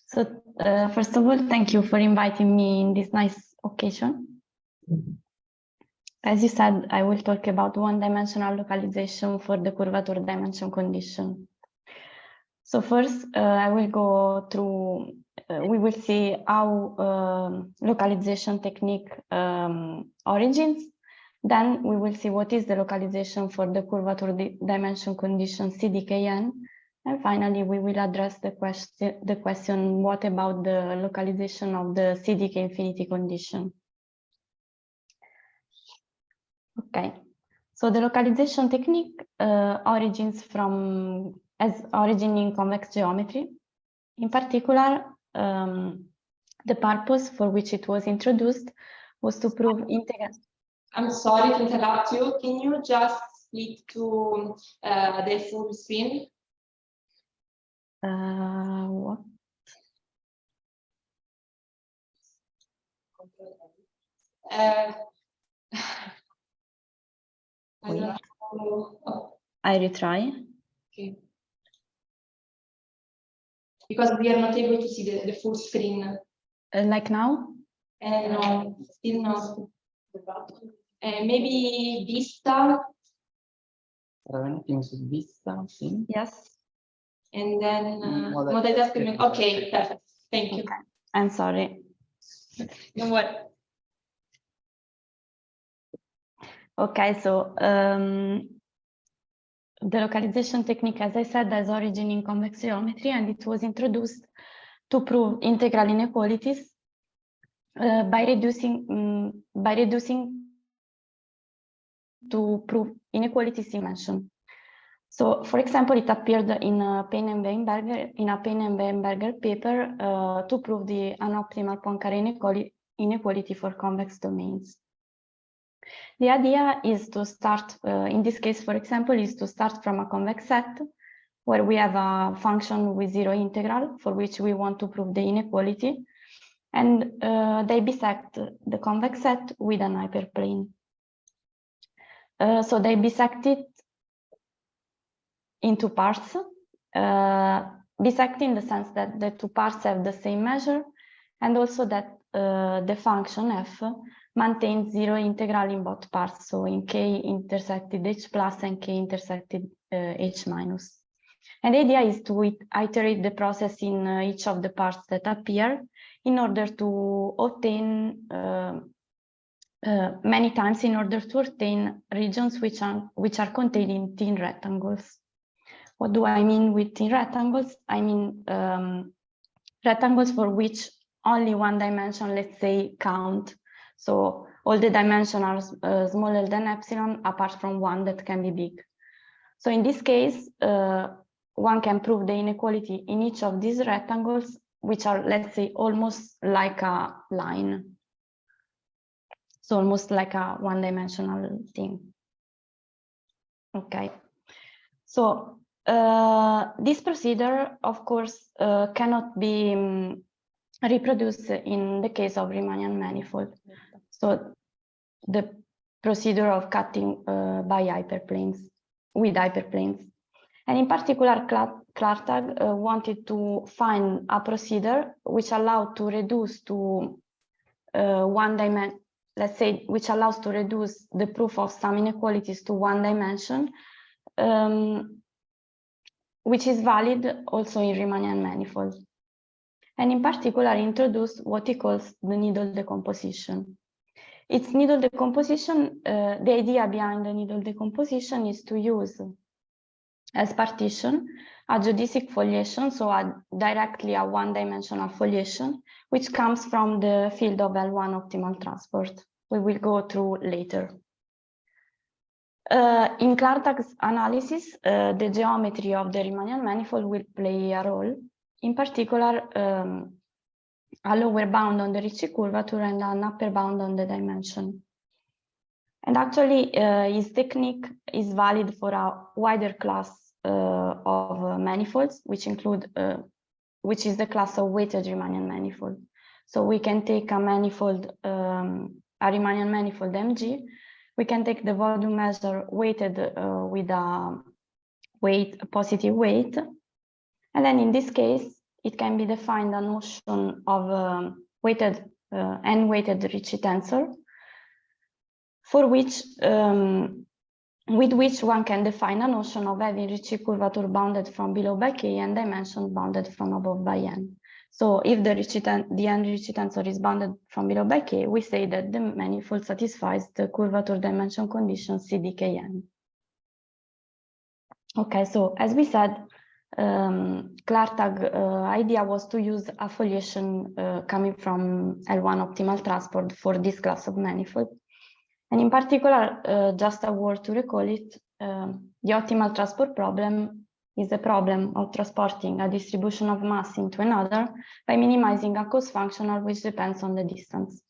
Speaker 6: So first of all, thank you for inviting me in this nice occasion. As you said, I will talk about one-dimensional localization for the curvature dimension condition. So first, I will go through, we will see how localization technique origins. Then we will see what is the localization for the curvature dimension condition CDKN. And finally, we will address the question, what about the localization of the CDK infinity condition? Okay, so the localization technique origins in convex geometry. In particular, the purpose for which it was introduced was to prove integral.
Speaker 1: I'm sorry to interrupt you. Can you just split to the full screen?
Speaker 6: What? I retry.
Speaker 1: Okay. Because we are not able to see the full screen.
Speaker 6: Like now?
Speaker 1: No, still no. Maybe Vista.
Speaker 7: Vista, sì.
Speaker 6: Yes.
Speaker 1: And then
Speaker 7: Model
Speaker 1: task. Okay, perfect. Thank you.
Speaker 6: Okay. I'm sorry.
Speaker 1: Don't worry.
Speaker 6: Okay, so the localization technique, as I said, has origin in convex geometry, and it was introduced to prove integral inequalities by reducing to prove inequalities in dimension. So, for example, it appeared in a Caines and Weinberger paper to prove the unoptimal Poincare inequality for convex domains. The idea is to start, in this case, for example, is to start from a convex set where we have a function with zero integral for which we want to prove the inequality, and they bisect the convex set with an hyperplane. So they bisect it in two parts, bisect in the sense that the two parts have the same measure, and also that the function f maintains zero integral in both parts, so in k intersected h plus and k intersected h minus. And the idea is to iterate the process in each of the parts that appear in order to obtain many times in order to obtain regions which are contained in thin rectangles. What do I mean with thin rectangles? I mean rectangles for which only one dimension, let's say, count. So all the dimensions are smaller than epsilon, apart from one that can be big. So in this case, one can prove the inequality in each of these rectangles, which are, let's say, almost like a line. So almost like a one-dimensional thing. Okay. So this procedure, of course, cannot be reproduced in the case of Riemannian manifold. So the procedure of cutting by hyperplanes, with hyperplanes. And in particular, Clartag wanted to find a procedure which allowed to reduce to one dimension, let's say, which allows to reduce the proof of some inequalities to one dimension, which is valid also in Riemannian manifold. And in particular, introduced what he calls the needle decomposition. Its needle decomposition, the idea behind the needle decomposition is to use as partition a geodesic foliation, so directly a one-dimensional foliation, which comes from the field of L1 optimal transport. We will go through later. In Clartag's analysis, the geometry of the Riemannian manifold will play a role, in particular, a lower bound on the Ricci curvature and an upper bound on the dimension. And actually, his technique is valid for a wider class of manifolds, which include, which is the class of weighted Riemannian manifold. So we can take a manifold, a Riemannian manifold MG. We can take the volume measure weighted with a positive weight. And then in this case, it can be defined a notion of weighted n-weighted Ricci tensor, for which, with which one can define a notion of having Ricci curvature bounded from below by k and dimension bounded from above by n. So if the n Ricci tensor is bounded from below by k, we say that the manifold satisfies the curvature dimension condition CDKN. Okay, so as we said, Clartag idea was to use a foliation coming from L1 optimal transport for this class of manifold. And in particular, just a word to recall it, the optimal transport problem is the problem of transporting a distribution of mass into another by minimizing a cost functional which depends on the distance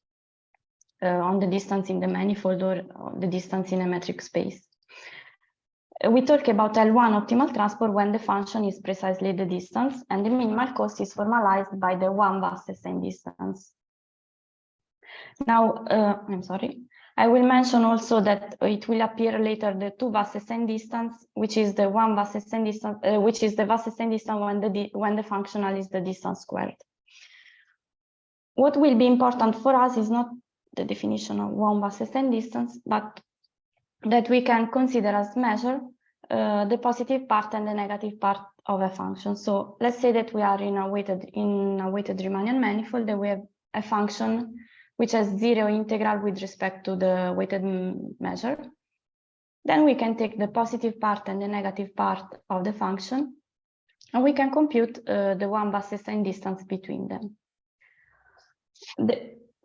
Speaker 6: in the manifold or the distance in a metric space. We talk about L1 optimal transport when the function is precisely the distance and the minimal cost is formalized by the one vast assigned distance. Now, I'm sorry. I will mention also that it will appear later the 2 Wassestein distance, which is the 1 Wassestein distance, which is the Wassestein distance when the functional is the distance squared. What will be important for us is not the definition of 1 Wassestein distance, but that we can consider as measure the positive part and the negative part of a function. So let's say that we are in a weighted Riemannian manifold, that we have a function which has 0 integral with respect to the weighted measure. Then we can take the positive part and the negative part of the function, and we can compute the 1 Wassestein distance between them.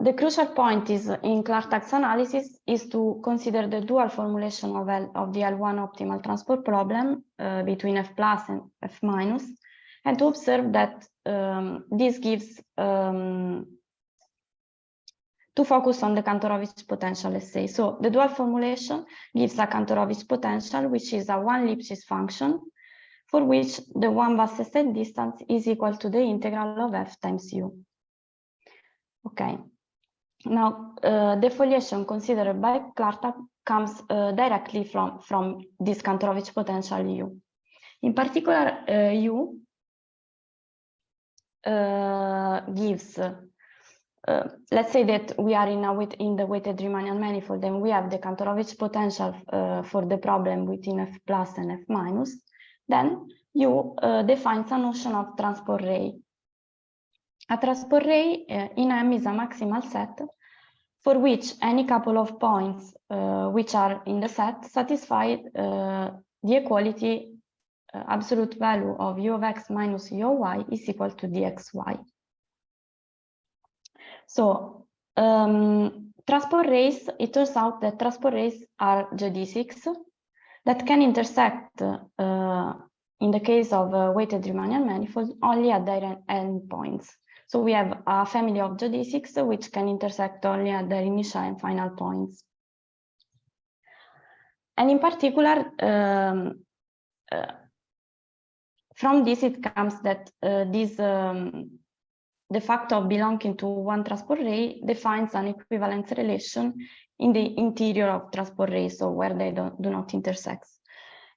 Speaker 6: The crucial point is in Clark-Tagg's analysis is to consider the dual formulation of the L1 optimal transport problem between F plus and F minus, and to observe that this gives to focus on the Kantorovich potential, let's say. So the dual formulation gives a Kantorovich potential, which is a 1 Lipschitz function, for which the 1 Wassestein distance is equal to the integral of f times u. Okay. Now, the foliation considered by Clark-Tagg comes directly from this Kantorovich potential u. In particular, u gives let's say that we are in the weighted Riemannian manifold, and we have the Kantorovich potential for the problem between F plus and F minus. Then U defines a notion of transport ray. A transport ray in M is a maximal set for which any couple of points which are in the set satisfy the equality absolute value of U of x minus U of y is equal to dxy. So transport rays, it turns out that transport rays are geodesics that can intersect in the case of a weighted Riemannian manifold only at their endpoints. So we have a family of geodesics which can intersect only at their initial and final points. And in particular, from this it comes that the fact of belonging to one transport ray defines an equivalence relation in the interior of transport rays, so where they do not intersect.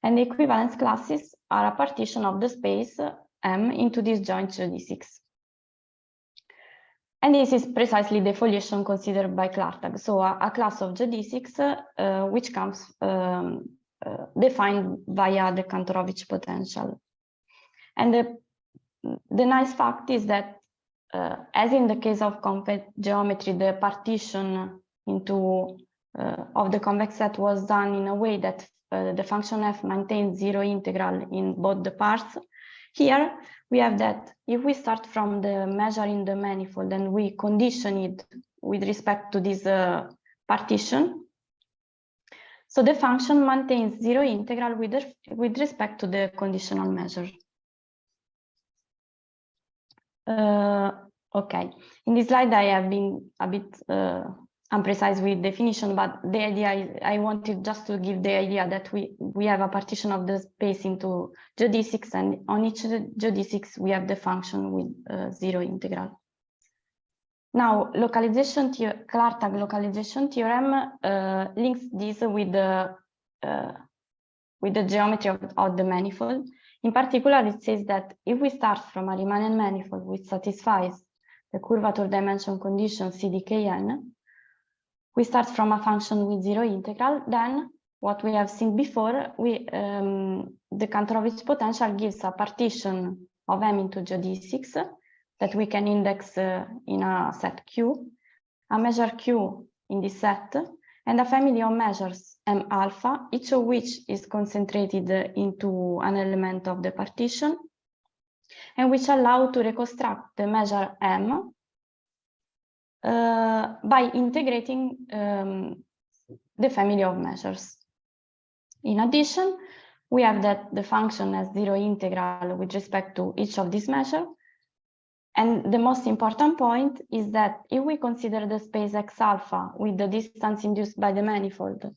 Speaker 6: And the equivalence classes are a partition of the space M into these joint geodesics. And this is precisely the foliation considered by Clark-Tagg. So a class of geodesics which comes defined via the Kantorovich potential. And the nice fact is that as in the case of convex geometry, the partition into of the convex set was done in a way that the function f maintains 0 integral in both the parts. Here we have that if we start from the measure in the manifold and we condition it with respect to this partition, so the function maintains 0 integral with respect to the conditional measure. Okay, in this slide I have been a bit imprecise with definition, but the idea is I wanted just to give the idea that we have a partition of the space into geodesics, and on each geodesics we have the function with 0 integral. Now, Clark-Tagg localization theorem links this with the geometry of the manifold. In particular, it says that if we start from a Riemannian manifold which satisfies the curvature dimension condition CDKN, we start from a function with 0 integral, then what we have seen before, the Kantorovich potential gives a partition of M into geodesics that we can index in a set Q, a measure Q in this set, and a family of measures M alpha, each of which is concentrated into an element of the partition, and which allow to reconstruct the measure M by integrating the family of measures. In addition, we have that the function has 0 integral with respect to each of these measures. And the most important point is that if we consider the space X alpha with the distance induced by the manifold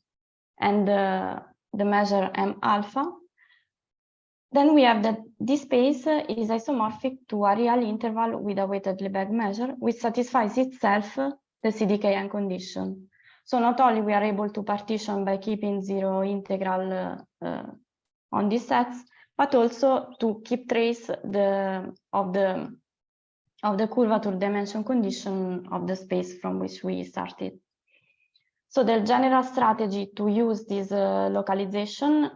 Speaker 6: and the measure M alpha, then we have that this space is isomorphic to a real interval with a weighted Lebesgue measure, which satisfies itself the CDKN condition. So not only we are able to partition by keeping zero integral on these sets, but also to keep trace of the curvature dimension condition of the space from which we started. So the general strategy to use this localization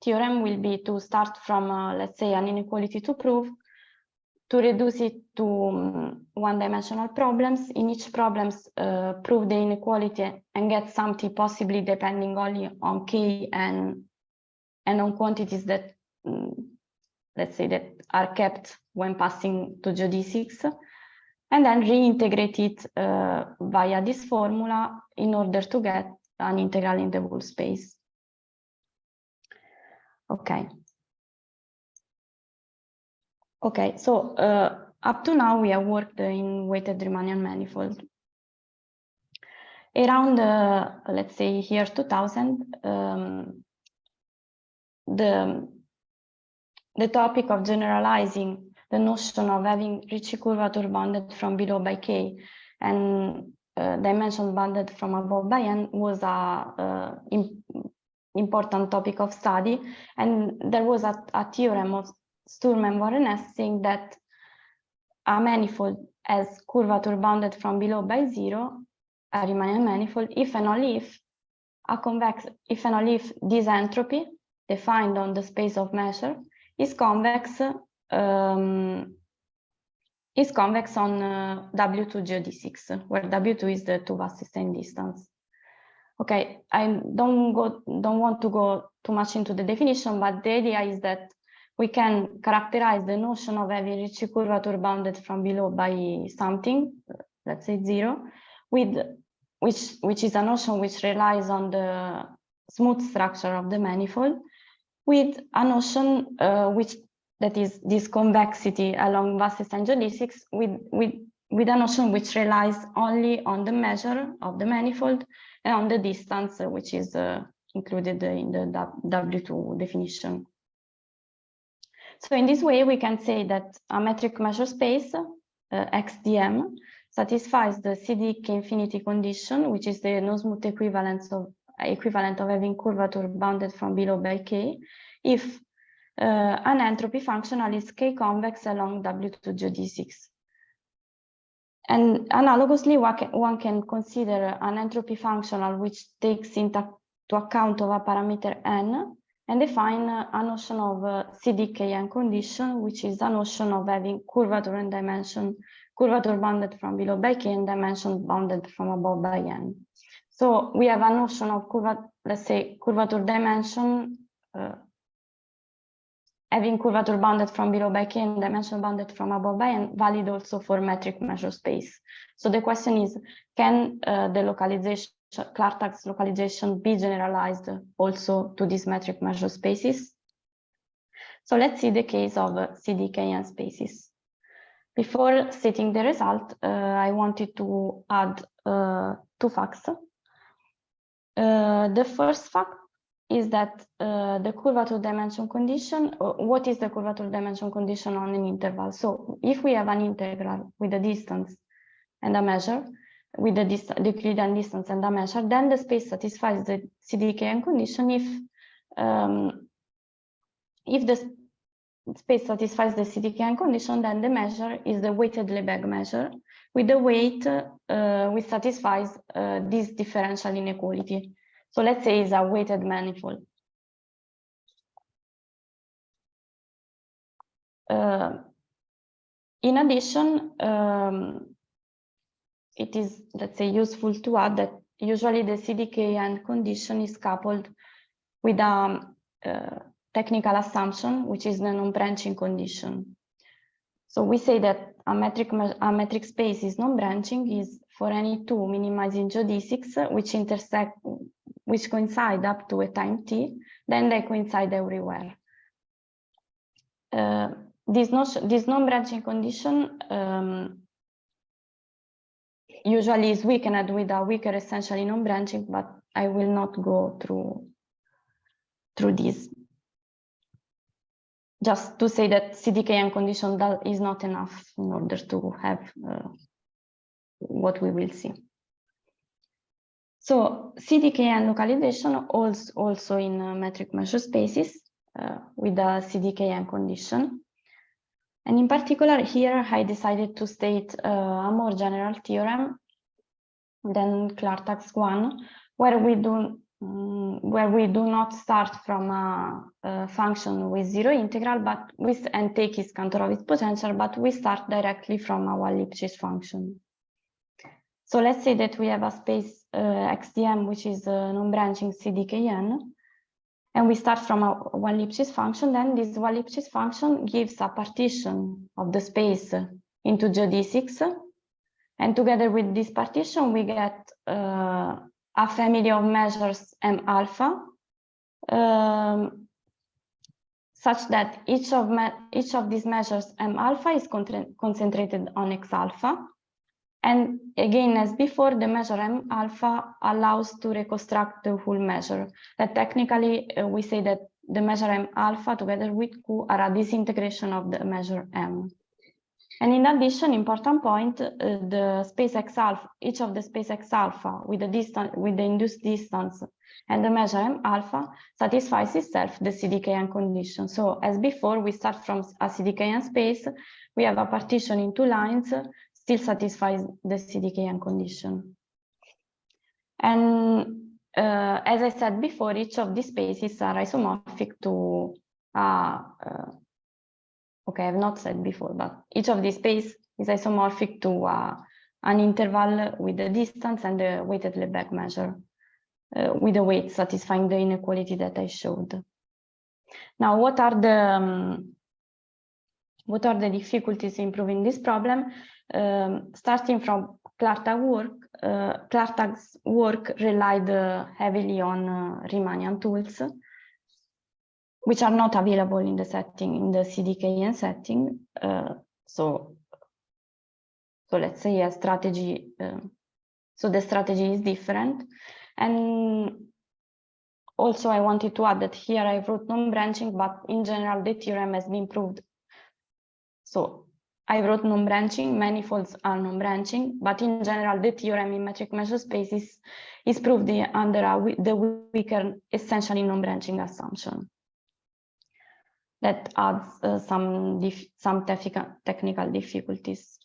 Speaker 6: theorem will be to start from, let's say, an inequality to prove, to reduce it to one-dimensional problems. In each problem, prove the inequality and get something possibly depending only on K and on quantities that, let's say, that are kept when passing to geodesics, and then reintegrate it via this formula in order to get an integral in the whole space. Okay. Okay, so up to now we have worked in weighted Riemannian manifold. Around, let's say, year 2000, the topic of generalizing the notion of having Ricci curvature bounded from below by K and dimension bounded from above by N was a important topic of study, and there was a theorem of Sturm and Voronezh saying that a manifold has curvature bounded from below by zero, a Riemannian manifold, if and only if this entropy defined on the space of measure is convex on W2 geodesics, where W2 is the two vast system distance. Okay, I don't want to go too much into the definition, but the idea is that we can characterize the notion of having Ricci curvature bounded from below by something, let's say zero, with which is a notion which relies on the smooth structure of the manifold, with a notion that is this convexity along vast system geodesics, with a notion which relies only on the measure of the manifold and on the distance, which is included in the W2 definition. So in this way, we can say that a metric measure space, XDM, satisfies the CDK infinity condition, which is the no-smooth equivalent of having curvature bounded from below by K, if an entropy functional is K convex along W2 geodesics. And analogously, one can consider an entropy functional which takes into account of a parameter N and define a notion of CDKN condition, which is a notion of having curvature and dimension, curvature bounded from below by K and dimension bounded from above by N. So we have a notion of let's say curvature dimension having curvature bounded from below by K and dimension bounded from above by N, valid also for metric measure space. So the question is, can the localization, Clark-Tax localization, be generalized also to these metric measure spaces? So let's see the case of CDKN spaces. Before stating the result, I wanted to add two facts. The first fact is that the curvature dimension condition, what is the curvature dimension condition on an interval? So if we have an integral with a distance and a measure, with the Euclidean distance and a measure, then the space satisfies the CDKN condition if the space satisfies the CDKN condition, then the measure is the weighted Lebesgue measure with the weight which satisfies this differential inequality. So let's say it's a weighted manifold. In addition, it is, let's say, useful to add that usually the CDKN condition is coupled with a technical assumption, which is the non-branching condition. So we say that a metric space is non-branching is for any two minimizing geodesics which coincide up to a time t, then they coincide everywhere. This non-branching condition usually is weakened with a weaker essentially non-branching, but I will not go through this. Just to say that CDKN condition is not enough in order to have what we will see. So CDKN localization also in metric measure spaces with the CDKN condition. And in particular here, I decided to state a more general theorem than Clartax one, where we do not start from a function with zero integral, but and take its Kantorovich potential, but we start directly from our Lipschitz function. So let's say that we have a space XDM, which is a non-branching CDKN, and we start from one Lipschitz function. Then this one Lipschitz function gives a partition of the space into geodesics, and together with this partition, we get a family of measures M alpha, such that each of these measures M alpha is concentrated on X alpha. And again, as before, the measure M alpha allows to reconstruct the whole measure. That technically, we say that the measure M alpha together with Q are a disintegration of the measure M. And in addition, important point, the space X alpha, each of the space X alpha with the distance, with the induced distance and the measure M alpha satisfies itself the CDKN condition. So as before, we start from a CDKN space, we have a partition in two lines, still satisfies the CDKN condition. And as I said before, each of these spaces are isomorphic to okay, I've not said before, but each of these spaces is isomorphic to an interval with the distance and the weighted Lebesgue measure, with the weight satisfying the inequality that I showed. Now, what are the difficulties in proving this problem? Starting from Clartax's work relied heavily on Riemannian tools, which are not available in the setting, in the CDKN setting. So let's say a strategy, so the strategy is different. And also I wanted to add that here I wrote non-branching, but in general the theorem has been proved. So I wrote non-branching, manifolds are non-branching, but in general the theorem in metric measure spaces is proved under the weaker essentially non-branching assumption. That adds some technical difficulties.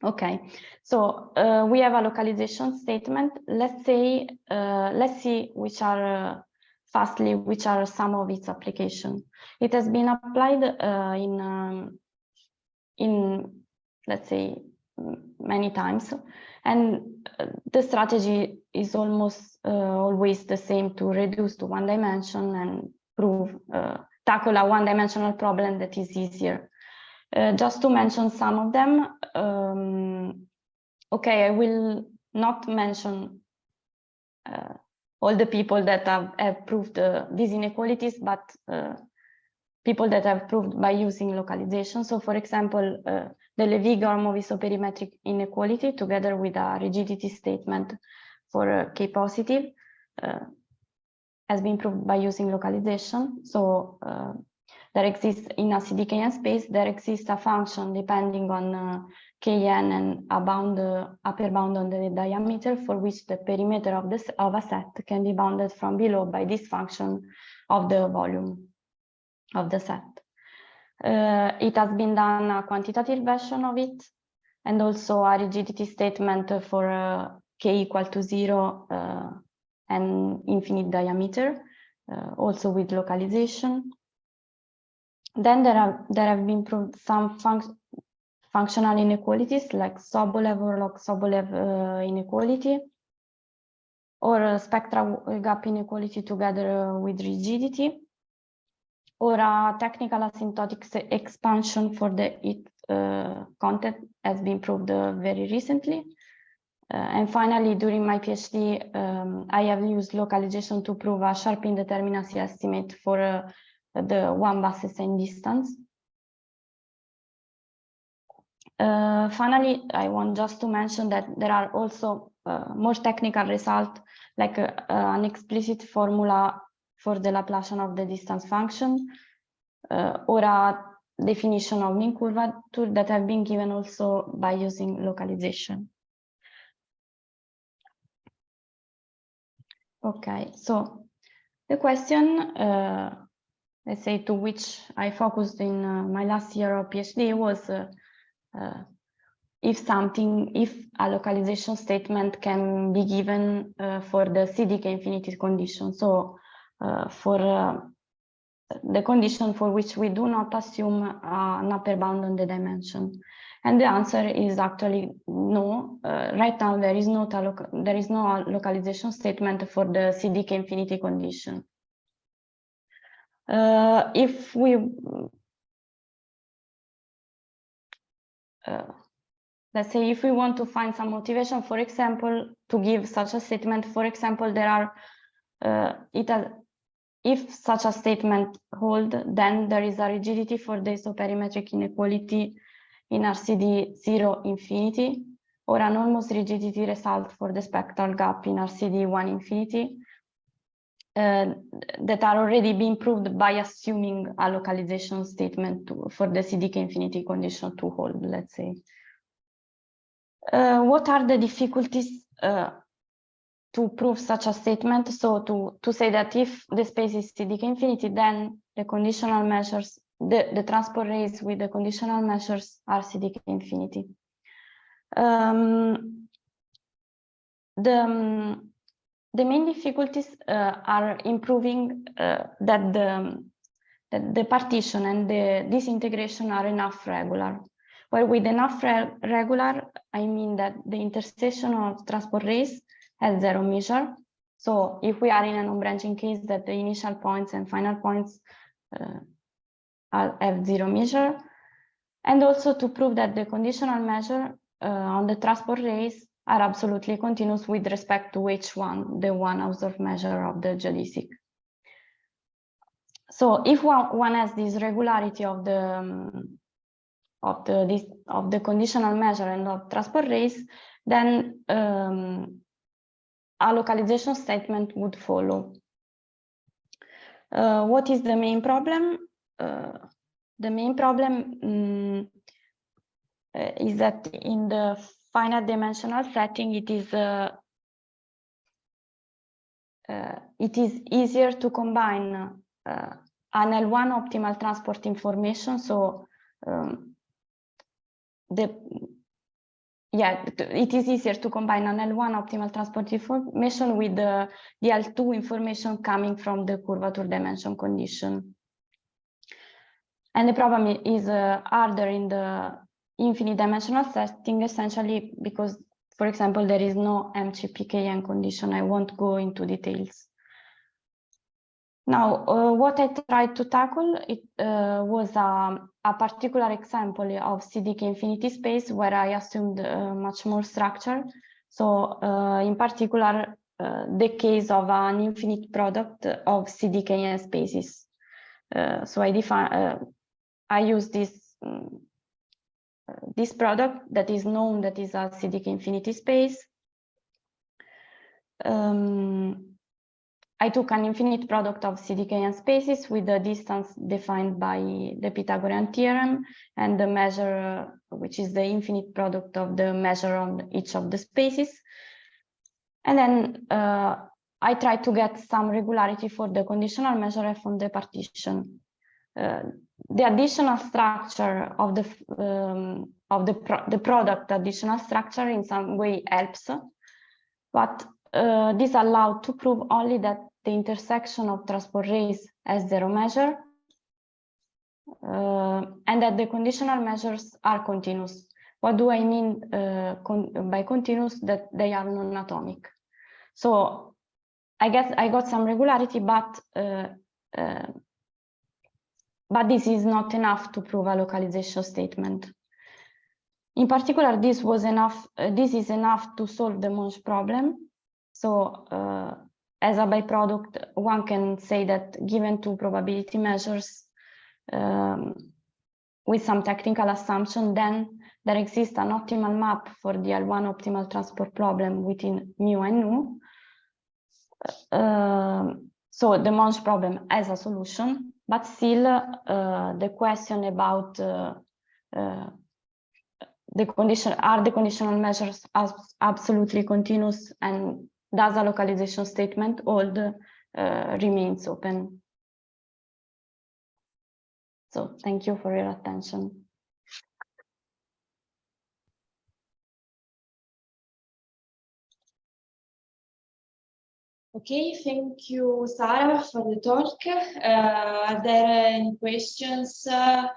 Speaker 6: Okay, so we have a localization statement. Let's see which are which are some of its applications. It has been applied in let's say many times, and the strategy is almost always the same: to reduce to one dimension and prove tackle a one-dimensional problem that is easier. Just to mention some of them, okay, I will not mention all the people that have proved these inequalities, but people that have proved by using localization. So for example, the Levy-Gormov isoperimetric inequality together with a rigidity statement for K positive has been proved by using localization. So there exists in a CDKN space, there exists a function depending on Kn and a bound, upper bound on the diameter, for which the perimeter of a set can be bounded from below by this function of the volume of the set. It has been done a quantitative version of it, and also a rigidity statement for K equal to 0 and infinite diameter, also with localization. Then there have been proved some functional inequalities like Sobolev or log-Sobolev inequality, or spectral gap inequality together with rigidity, or a technical asymptotic expansion for the content has been proved very recently. And finally, during my PhD, I have used localization to prove a sharp indeterminacy estimate for the one Bassestein distance. Finally, I want just to mention that there are also more technical results, like an explicit formula for the Laplacian of the distance function, or a definition of mean curvature that have been given also by using localization. Okay, so the question, let's say, to which I focused in my last year of PhD was if a localization statement can be given for the CDK infinity condition. So for the condition for which we do not assume an upper bound on the dimension. And the answer is actually no. Right now, there is no localization statement for the CDK infinity condition. If we let's say if we want to find some motivation, for example, to give such a statement, for example, there are if such a statement hold, then there is a rigidity for the isoperimetric inequality in RCD 0 infinity, or an almost rigidity result for the spectral gap in RCD 1 infinity, that are already being proved by assuming a localization statement for the CDK infinity condition to hold, let's say. What are the difficulties to prove such a statement? So to say that if the space is CDK infinity, then the conditional measures, the transport rays with the conditional measures are CDK infinity. The main difficulties are improving that the partition and the disintegration are enough regular. Well, with enough regular, I mean that the intersection of transport rays has 0 measure. So if we are in a non-branching case, that the initial points and final points have 0 measure. And also to prove that the conditional measure on the transport rays are absolutely continuous with respect to H1, the one observed measure of the geodesic. So if one has this regularity of the conditional measure and of transport rays, then a localization statement would follow. What is the main problem? The main problem is that in the finite dimensional setting, it is easier to combine an L1 optimal transport information. So it is easier to combine an L1 optimal transport information with the L2 information coming from the curvature dimension condition. And the problem is harder in the infinite dimensional setting, essentially because, for example, there is no MCPKN condition. I won't go into details. Now, what I tried to tackle was a particular example of CDK infinity space where I assumed much more structure. So, in particular, the case of an infinite product of CDKN spaces. So I use this product that is known that is a CDK infinity space. I took an infinite product of CDKN spaces with the distance defined by the Pythagorean theorem and the measure, which is the infinite product of the measure on each of the spaces. And then I tried to get some regularity for the conditional measure F on the partition. The additional structure of the product additional structure in some way helps, but this allowed to prove only that the intersection of transport rays has 0 measure, and that the conditional measures are continuous. What do I mean by continuous? That they are non-atomic. So I guess I got some regularity, but this is not enough to prove a localization statement. In particular, this is enough to solve the Monge problem. So as a byproduct, one can say that given two probability measures with some technical assumption, then there exists an optimal map for the L1 optimal transport problem within mu and nu. So the Monge problem has a solution, but still the question about the conditional measures absolutely continuous, and does a localization statement hold remains open. So thank you for your attention.
Speaker 1: Okay, thank you, Sara, for the talk. Are there any questions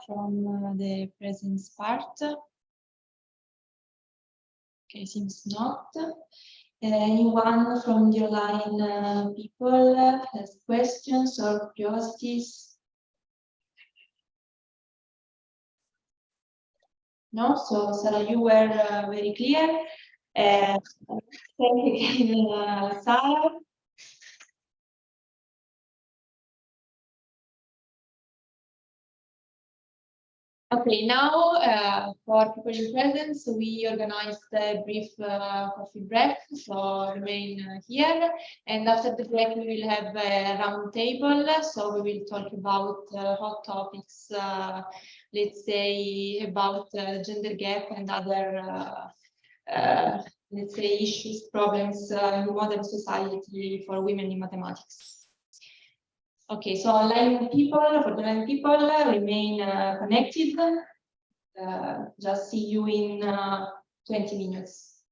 Speaker 1: from the presence part? Okay, seems not. Anyone from the online people has questions or curiosities? No, so Sara, you were very clear. Thank you again, Sara. Okay, now for people in presence, we organized a brief coffee break, so remain here. And after the break, we will have a round table. So we will talk about hot topics, let's say about gender gap and other, let's say, issues, problems in modern society for women in mathematics. Okay, so online people, for the online people, remain connected. Just see you in 20 minutes.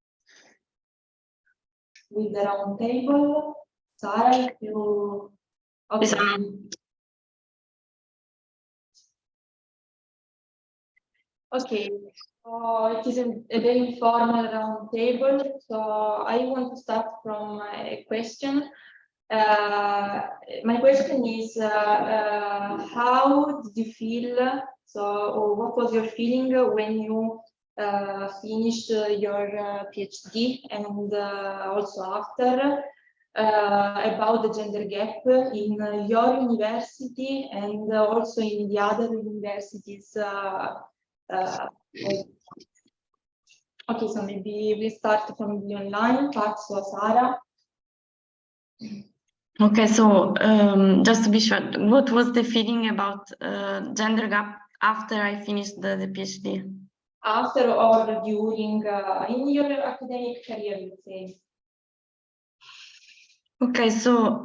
Speaker 1: With the round table, Sara, if you... Okay. Okay, so it is a very informal round table. So I want to start from a question. My question is, how did you feel? So, or what was your feeling when you finished your PhD and also after about the gender gap in your university and also in the other universities? Okay, so maybe we start from the online part. So, Sara.
Speaker 6: Okay, so just to be sure, what was the feeling about gender gap after I finished the PhD?
Speaker 1: After or during in your academic career, let's say.
Speaker 6: Okay, so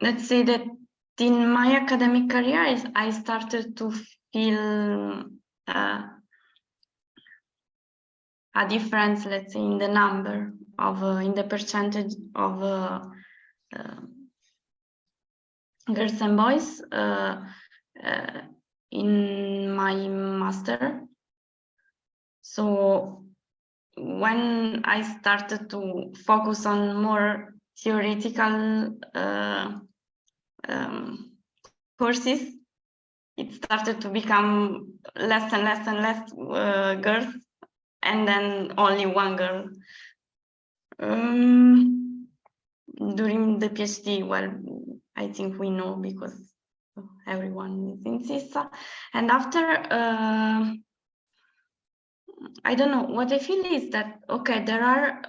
Speaker 6: let's say that in my academic career, I started to feel a difference, let's say, in the number of, in the percentage of girls and boys in my master. So when I started to focus on more theoretical courses, it started to become less and less and less girls, and then only one girl. During the PhD, well, I think we know because everyone is in SISSA. And after, I don't know, what I feel is that, okay, there are,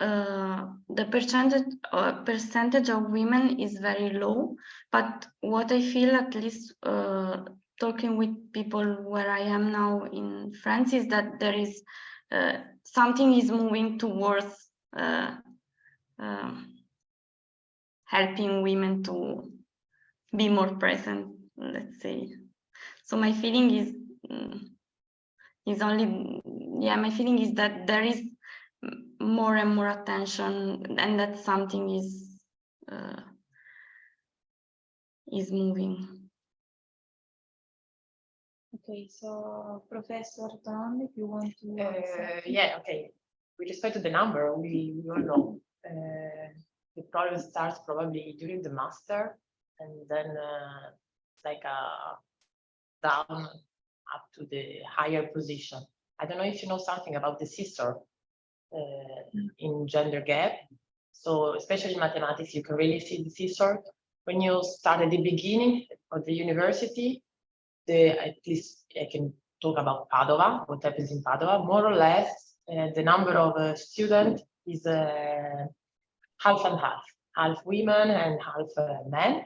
Speaker 6: the percentage of women is very low, but what I feel, at least talking with people where I am now in France, is that there is, something is moving towards helping women to be more present, let's say. So my feeling is my feeling is that there is more and more attention, and that something is moving.
Speaker 1: Okay, so Professor Tonon, if you want to
Speaker 2: yeah, okay. With respect to the number, we all know the problem starts probably during the master, and then like down up to the higher position. I don't know if you know something about the SISSA in gender gap. So especially in mathematics, you can really see the SISSA when you start at the beginning of the university. At least I can talk about Padua, what happens in Padua. More or less, the number of students is half and half women and half men.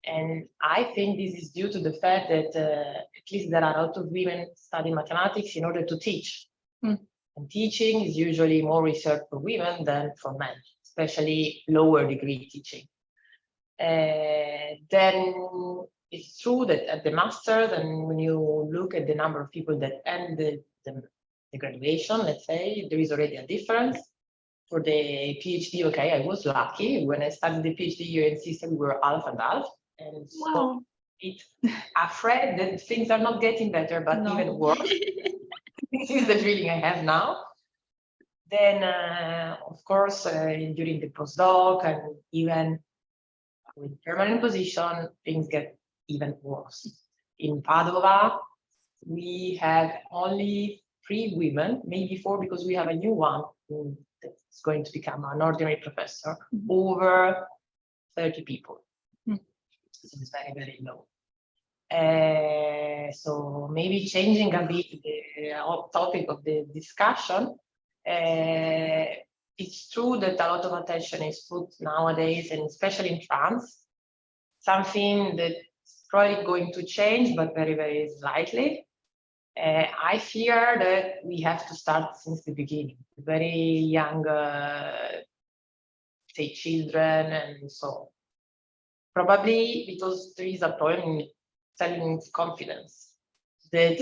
Speaker 2: And I think this is due to the fact that at least there are a lot of women studying mathematics in order to teach. And teaching is usually more reserved for women than for men, especially lower degree teaching. Then it's true that at the master's, and when you look at the number of people that end the graduation, let's say, there is already a difference. For the PhD, okay, I was lucky. When I started the PhD here in SISSA, we were half and half. And so it's afraid that things are not getting better, but even worse. This is the feeling I have now. Then, of course, during the postdoc and even with permanent position, things get even worse. In Padua, we have only 3 women, maybe 4, because we have a new one that's going to become an ordinary professor, over 30 people. So it's very, very low. So maybe changing a bit the topic of the discussion, it's true that a lot of attention is put nowadays, and especially in France, something that's probably going to change, but very, very slightly. I fear that we have to start since the beginning, very young, say, children, and so probably because there is a problem in self-confidence that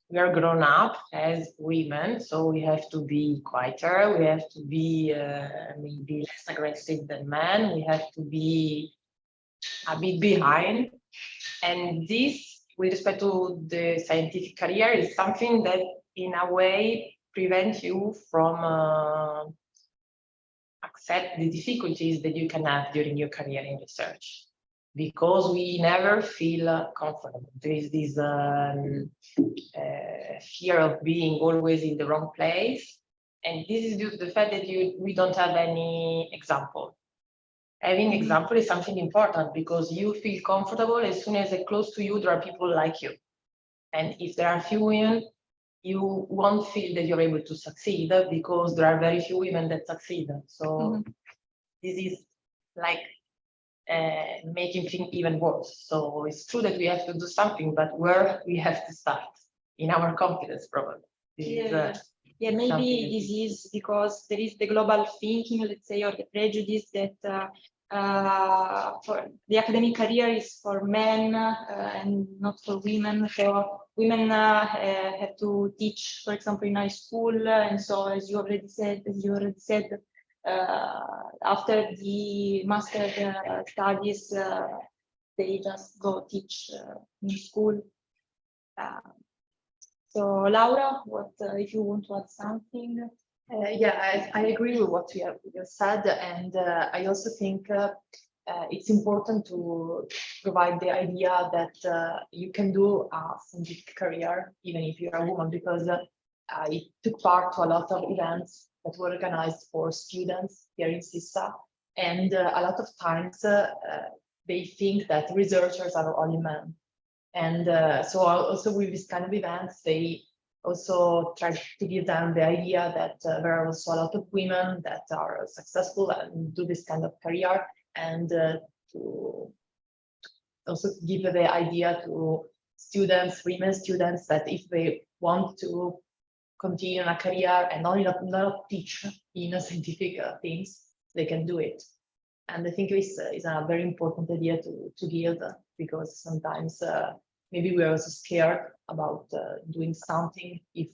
Speaker 2: we are grown up as women, so we have to be quieter, we have to be maybe less aggressive than men, we have to be a bit behind, and this, with respect to the scientific career, is something that in a way prevents you from accept the difficulties that you can have during your career in research, because we never feel comfortable. There is this fear of being always in the wrong place, and this is due to the fact that we don't have any example. Having example is something important, because you feel comfortable as soon as close to you there are people like you, and if there are few women, you won't feel that you're able to succeed, because there are very few women that succeed. So this is like making things even worse. So it's true that we have to do something, but where we have to start? In our confidence, probably.
Speaker 1: Yeah, maybe this is because there is the global thinking, let's say, or the prejudice that for the academic career is for men and not for women. So women have to teach, for example, in high school, and so as you already said, after the master studies, they just go teach in school. So Laura, what if you want to add something?
Speaker 5: Yeah, I agree with what you have said, and I also think it's important to provide the idea that you can do a scientific career even if you're a woman, because I took part to a lot of events that were organized for students here in SISSA, and a lot of times they think that researchers are only men. And so also with this kind of events, they also try to give them the idea that there are also a lot of women that are successful and do this kind of career, and to also give the idea to students, women students, that if they want to continue in a career and not teach in scientific things, they can do it. And I think this is a very important idea to give, because sometimes maybe we are also scared about doing something if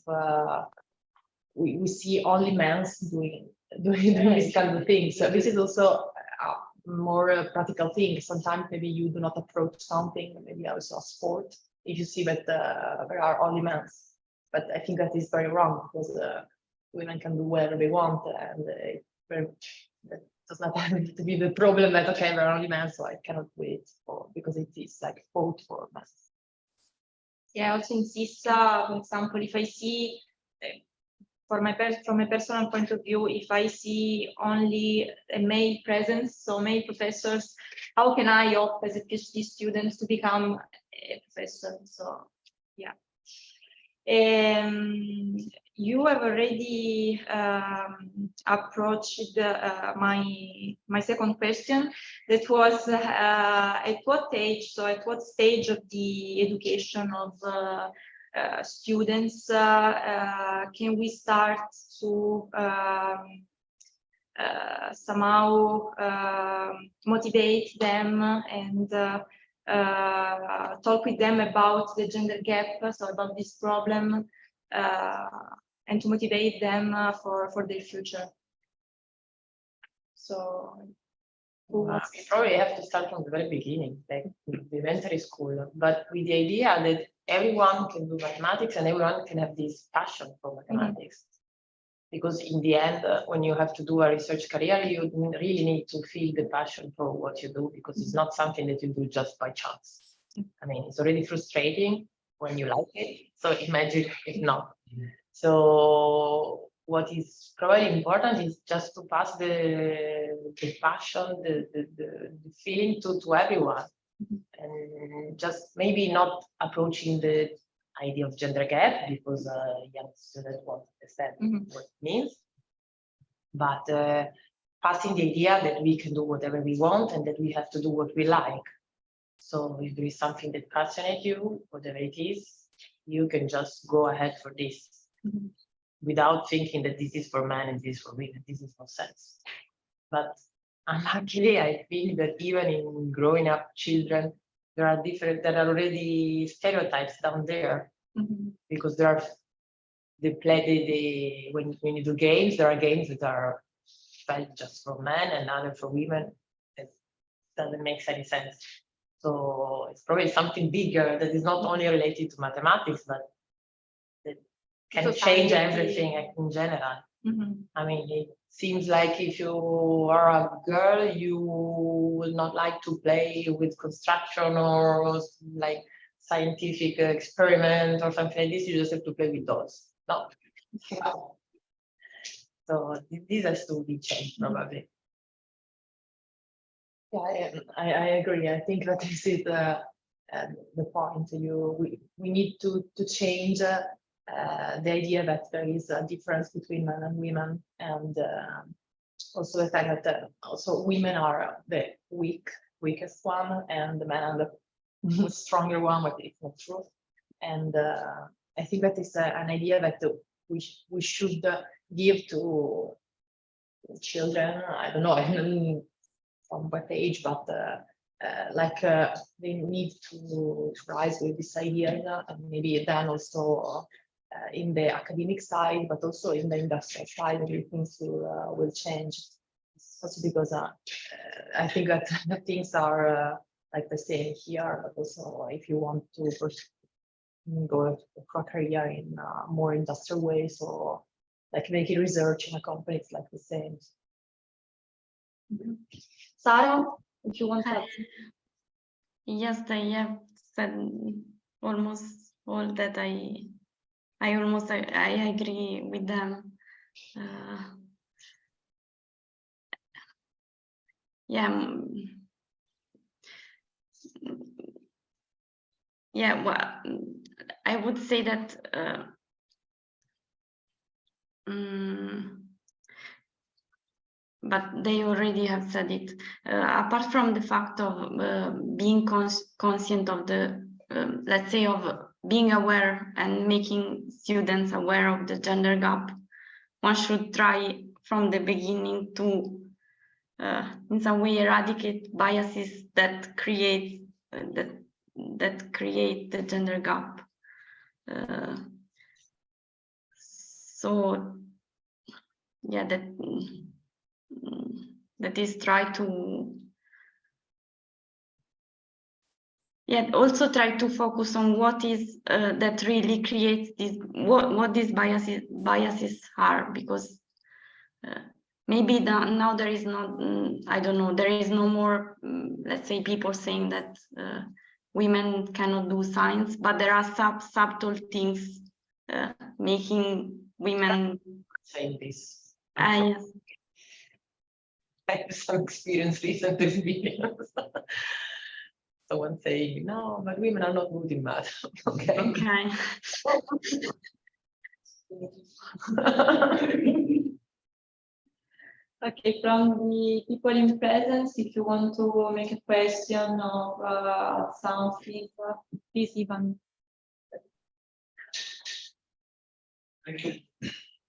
Speaker 5: we see only men doing this kind of thing. So this is also a more practical thing. Sometimes maybe you do not approach something, maybe also a sport, if you see that there are only men. But I think that is very wrong, because women can do whatever they want, and that does not have to be the problem that, okay, there are only men, so I cannot wait because it is like fault for men.
Speaker 1: Yeah, also in SISSA, for example, if I see, from a personal point of view, if I see only a male presence, so male professors, how can I hope as a PhD student to become a professor? So, yeah. You have already approached my second question. That was at what age, so at what stage of the education of students, can we start to somehow motivate them and talk with them about the gender gap, so about this problem, and to motivate them for their future. So
Speaker 2: we probably have to start from the very beginning, like the elementary school, but with the idea that everyone can do mathematics and everyone can have this passion for mathematics. Because in the end, when you have to do a research career, you really need to feel the passion for what you do, because it's not something that you do just by chance. I mean, it's already frustrating when you like it, so imagine if not. So what is probably important is just to pass the passion, the feeling to everyone, and just maybe not approaching the idea of gender gap, because young students won't understand what it means, but passing the idea that we can do whatever we want and that we have to do what we like. So if there is something that passionates you, whatever it is, you can just go ahead for this without thinking that this is for men and this is for women. This is no sense. But unluckily, I feel that even in growing up children, there are already stereotypes down there, because there are when you do games, there are games that are felt just for men and other for women. It doesn't make any sense. So it's probably something bigger that is not only related to mathematics, but that can change everything in general. I mean, it seems like if you are a girl, you will not like to play with construction or like scientific experiment or something like this. You just have to play with dolls. No. So this has to be changed probably.
Speaker 5: Yeah, I agree. I think that this is the point. We need to change the idea that there is a difference between men and women, and also the fact that also women are the weakest one, and the men are the stronger one, but it's not true. And I think that is an idea that we should give to children. I don't know from what age, but they need to rise with this idea, and maybe then also in the academic side, but also in the industrial side, maybe things will change. Also because I think that things are like the same here, but also if you want to go for a career in a more industrial way, so like making research in a company, it's like the same.
Speaker 1: Sara, if you want to add.
Speaker 6: Yes, I have said almost all that I agree with them. Well, I would say that but they already have said it. Apart from the fact of being conscient of the, let's say, of being aware and making students aware of the gender gap, one should try from the beginning to, in some way, eradicate biases that create the gender gap. So, yeah, that is try to, also try to focus on what is that really creates this, what these biases are, because maybe now there is not, I don't know, there is no more, let's say, people saying that women cannot do science, but there are subtle things making women
Speaker 2: saying this.
Speaker 6: Yes.
Speaker 2: I have some experience recently. Someone saying, no, but women are not good in math. Okay.
Speaker 6: Okay.
Speaker 1: Okay, from the people in presence, if you want to make a question or something, please, Ivan.
Speaker 7: Thank you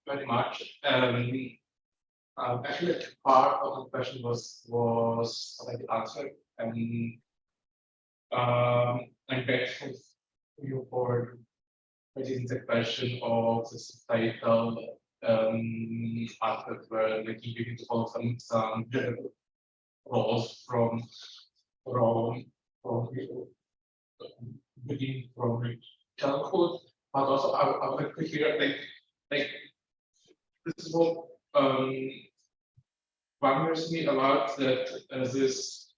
Speaker 7: very much. Actually, part of the question was already answered, and I'm grateful to you for raising the question of the societal aspect where like you need to follow some general roles from within from childhood, but also I would like to hear like this is what wonders me a lot, that this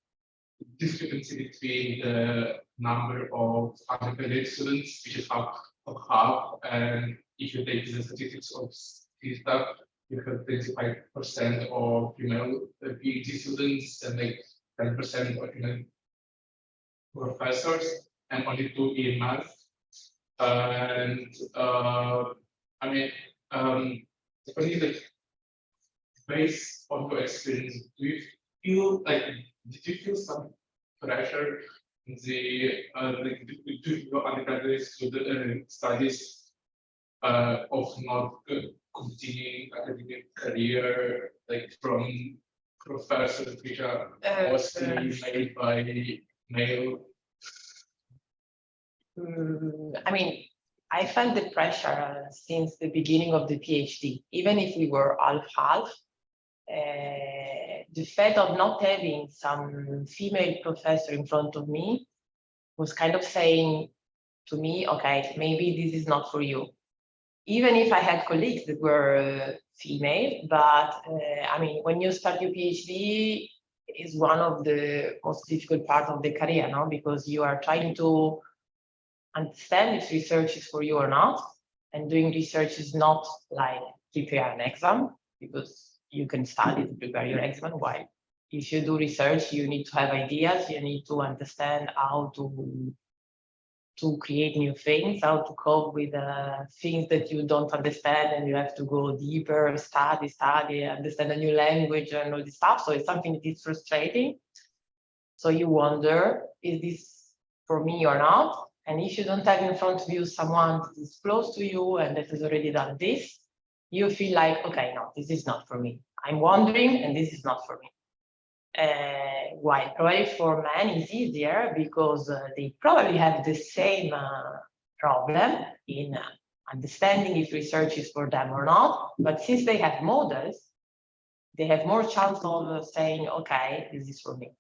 Speaker 7: discrepancy between the number of undergraduate students, which is half, and if you take the statistics of SISSA, you have 25% of female PhD students and like 10% of female professors, and only 2 in math. And I mean, the question is like, based on your experience, do you feel like, did you feel some pressure in the like, do your undergraduate studies of not continuing academic career, like from professors which are mostly made by male?
Speaker 2: I mean, I felt the pressure since the beginning of the PhD, even if we were half-half. The fact of not having some female professor in front of me was kind of saying to me, okay, maybe this is not for you. Even if I had colleagues that were female, but I mean, when you start your PhD, is one of the most difficult parts of the career, no? Because you are trying to understand if research is for you or not, and doing research is not like prepare an exam, because you can study to prepare your exam. While if you do research, you need to have ideas, you need to understand how to create new things, how to cope with things that you don't understand, and you have to go deeper, study, understand a new language and all this stuff. So it's something that is frustrating. So you wonder, is this for me or not? And if you don't have in front of you someone that is close to you and that has already done this, you feel like, okay, no, this is not for me. I'm wondering, and this is not for me. Why? Probably for men it's easier because they probably have the same problem in understanding if research is for them or not. But since they have models, they have more chance of saying, okay, this is for me.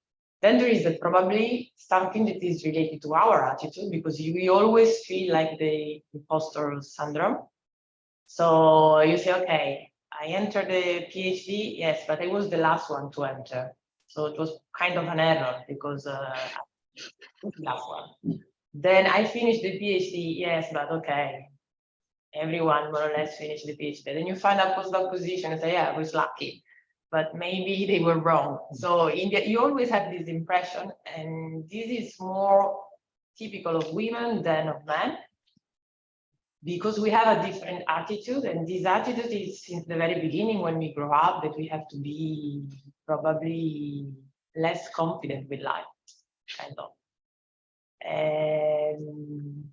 Speaker 2: Then there is probably something that is related to our attitude, because we always feel like the imposter syndrome. So you say, okay, I entered the PhD, yes, but I was the last one to enter. So it was kind of an error because last one. Then I finished the PhD, yes, but okay, everyone more or less finished the PhD. Then you find a postdoc position and say, yeah, I was lucky, but maybe they were wrong. So you always have this impression, and this is more typical of women than of men, because we have a different attitude, and this attitude is since the very beginning when we grow up, that we have to be probably less confident with life, kind of. And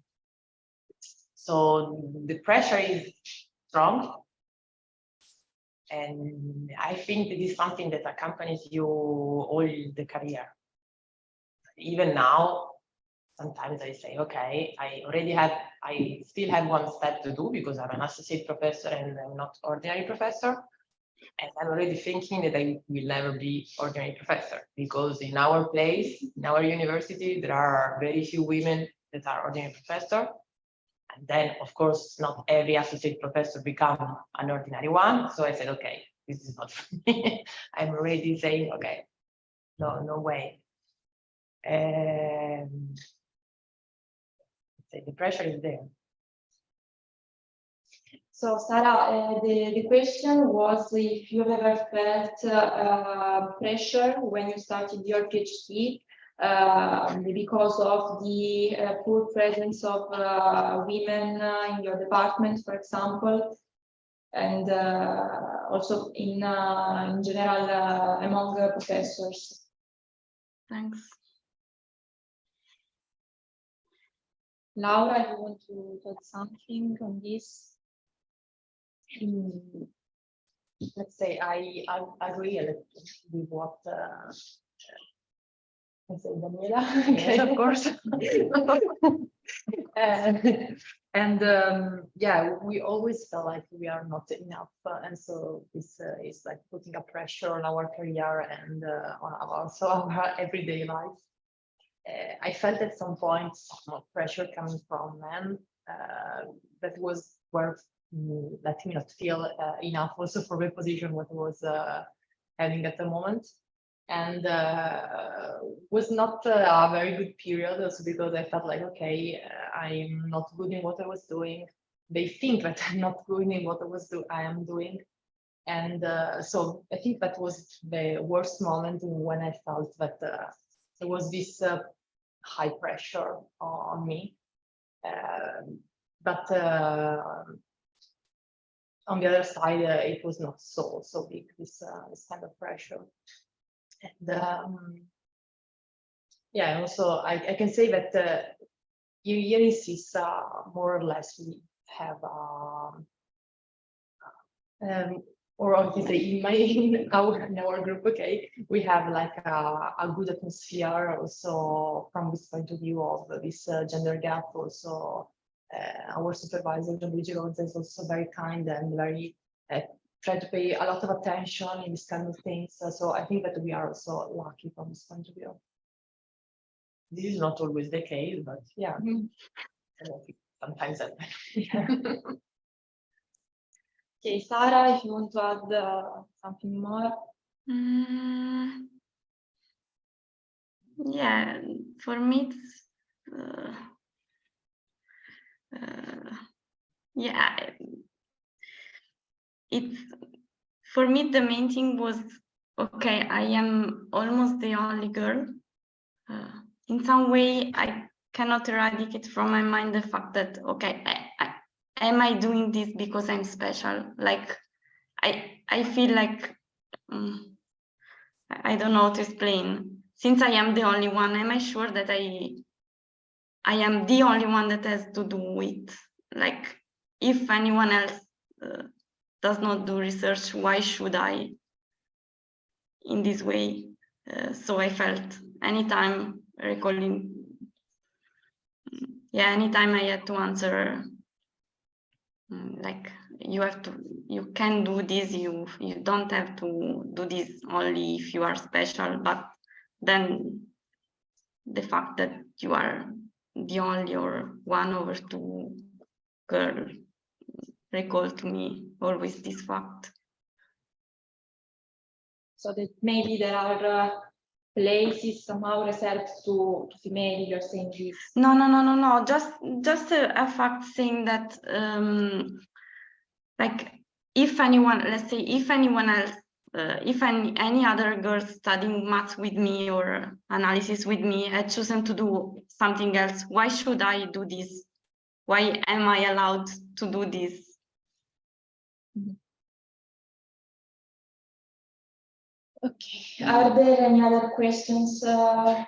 Speaker 2: so the pressure is strong, and I think that is something that accompanies you all the career. Even now, sometimes I say, okay, I still have one step to do because I'm an associate professor and I'm not ordinary professor. And I'm already thinking that I will never be ordinary professor, because in our place, in our university, there are very few women that are ordinary professor. And then, of course, not every associate professor become an ordinary one. So I said, okay, this is not for me. I'm already saying, okay, no way. The pressure is there.
Speaker 1: So Sara, the question was if you've ever felt pressure when you started your PhD because of the poor presence of women in your department, for example, and also in general among professors.
Speaker 6: Thanks.
Speaker 1: Laura, you want to add something on this?
Speaker 5: Let's say I agree a little with what I say, Daniela. Yes, of course. Yeah, we always felt like we are not enough, and so this is like putting a pressure on our career and on our everyday life. I felt at some point some pressure coming from men that was worth letting me not feel enough also for the position what I was having at the moment. And was not a very good period also because I felt like, okay, I'm not good in what I was doing. They think that I'm not good in what I am doing. And so I think that was the worst moment when I felt that there was this high pressure on me. But on the other side, it was not so big, this kind of pressure. And yeah, also I can say that here in SISSA, more or less, we have or I can say in our group, okay, we have like a good atmosphere also from this point of view of this gender gap. Also, our supervisor, John Luigi Rozza, is also very kind and very try to pay a lot of attention in this kind of things. So I think that we are also lucky from this point of view. This is not always the case, but yeah, sometimes that.
Speaker 1: Okay, Sara, if you want to add something more.
Speaker 6: Yeah, for me, yeah, it's for me the main thing was, okay, I am almost the only girl. In some way, I cannot eradicate from my mind the fact that, okay, am I doing this because I'm special? Like, I feel like, I don't know how to explain. Since I am the only one, am I sure that I am the only one that has to do it? Like, if anyone else does not do research, why should I in this way? So I felt anytime recalling, yeah, anytime I had to answer, like, you can do this, you don't have to do this only if you are special, but then the fact that you are the only or 1 over 2 girl recalled to me always this fact.
Speaker 1: So that maybe there are places somehow reserved to female, you're saying this?
Speaker 6: No. Just a fact saying that, like, if anyone, let's say, if anyone else, if any other girl studying maths with me or analysis with me had chosen to do something else, why should I do this? Why am I allowed to do this?
Speaker 1: Okay, are there any other questions? Ivan?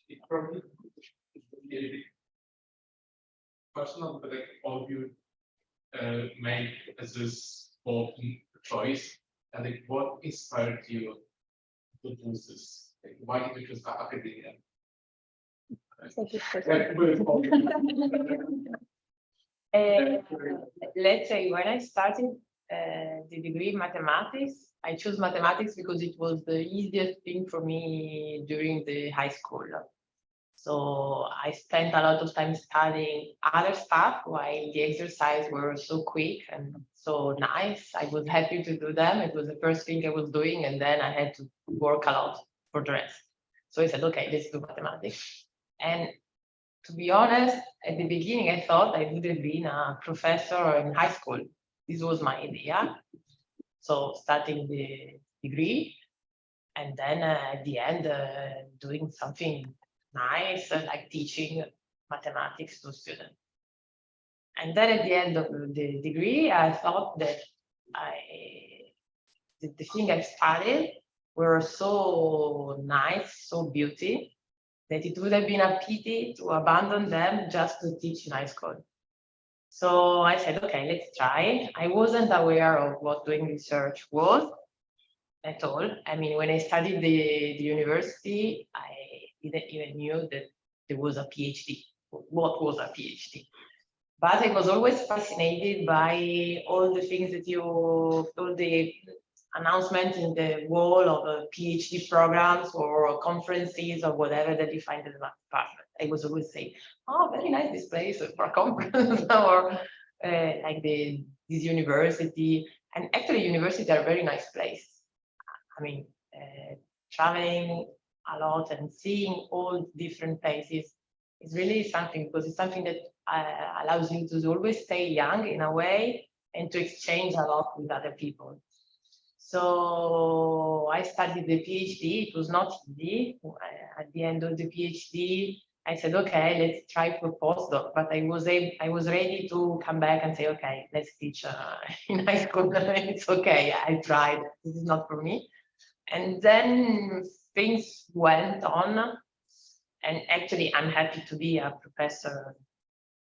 Speaker 7: It probably is personal, but like all of you made as this bold choice. And like, what inspired you to do this? Like, why did you choose academia?
Speaker 2: Let's say when I started the degree in mathematics, I chose mathematics because it was the easiest thing for me during the high school. So I spent a lot of time studying other stuff while the exercises were so quick and so nice. I was happy to do them. It was the first thing I was doing, and then I had to work a lot for the rest. So I said, okay, let's do mathematics. And to be honest, at the beginning, I thought I would have been a professor in high school. This was my idea. So starting the degree, and then at the end, doing something nice, like teaching mathematics to students. And then at the end of the degree, I thought that the thing I studied were so nice, so beautiful, that it would have been a pity to abandon them just to teach in high school. So I said, okay, let's try. I wasn't aware of what doing research was at all. I mean, when I studied the university, I didn't even knew that there was a PhD. What was a PhD? But I was always fascinated by all the things that all the announcements in the wall of PhD programs or conferences or whatever that you find in the department. I was always saying, oh, very nice this place for a conference or like this university. And actually universities are a very nice place. I mean, traveling a lot and seeing all different places is really something, because it's something that allows you to always stay young in a way and to exchange a lot with other people. So I studied the PhD. It was not easy. At the end of the PhD, I said, okay, let's try for postdoc. But I was ready to come back and say, okay, let's teach in high school. It's okay. I tried. This is not for me. And then things went on. And actually, I'm happy to be a professor at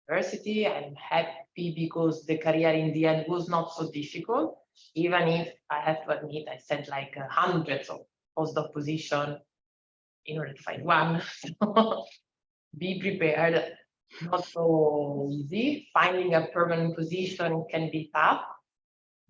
Speaker 2: university. I'm happy because the career in the end was not so difficult, even if I have to admit, I sent like hundreds of postdoc positions in order to find one. So be prepared, not so easy. Finding a permanent position can be tough.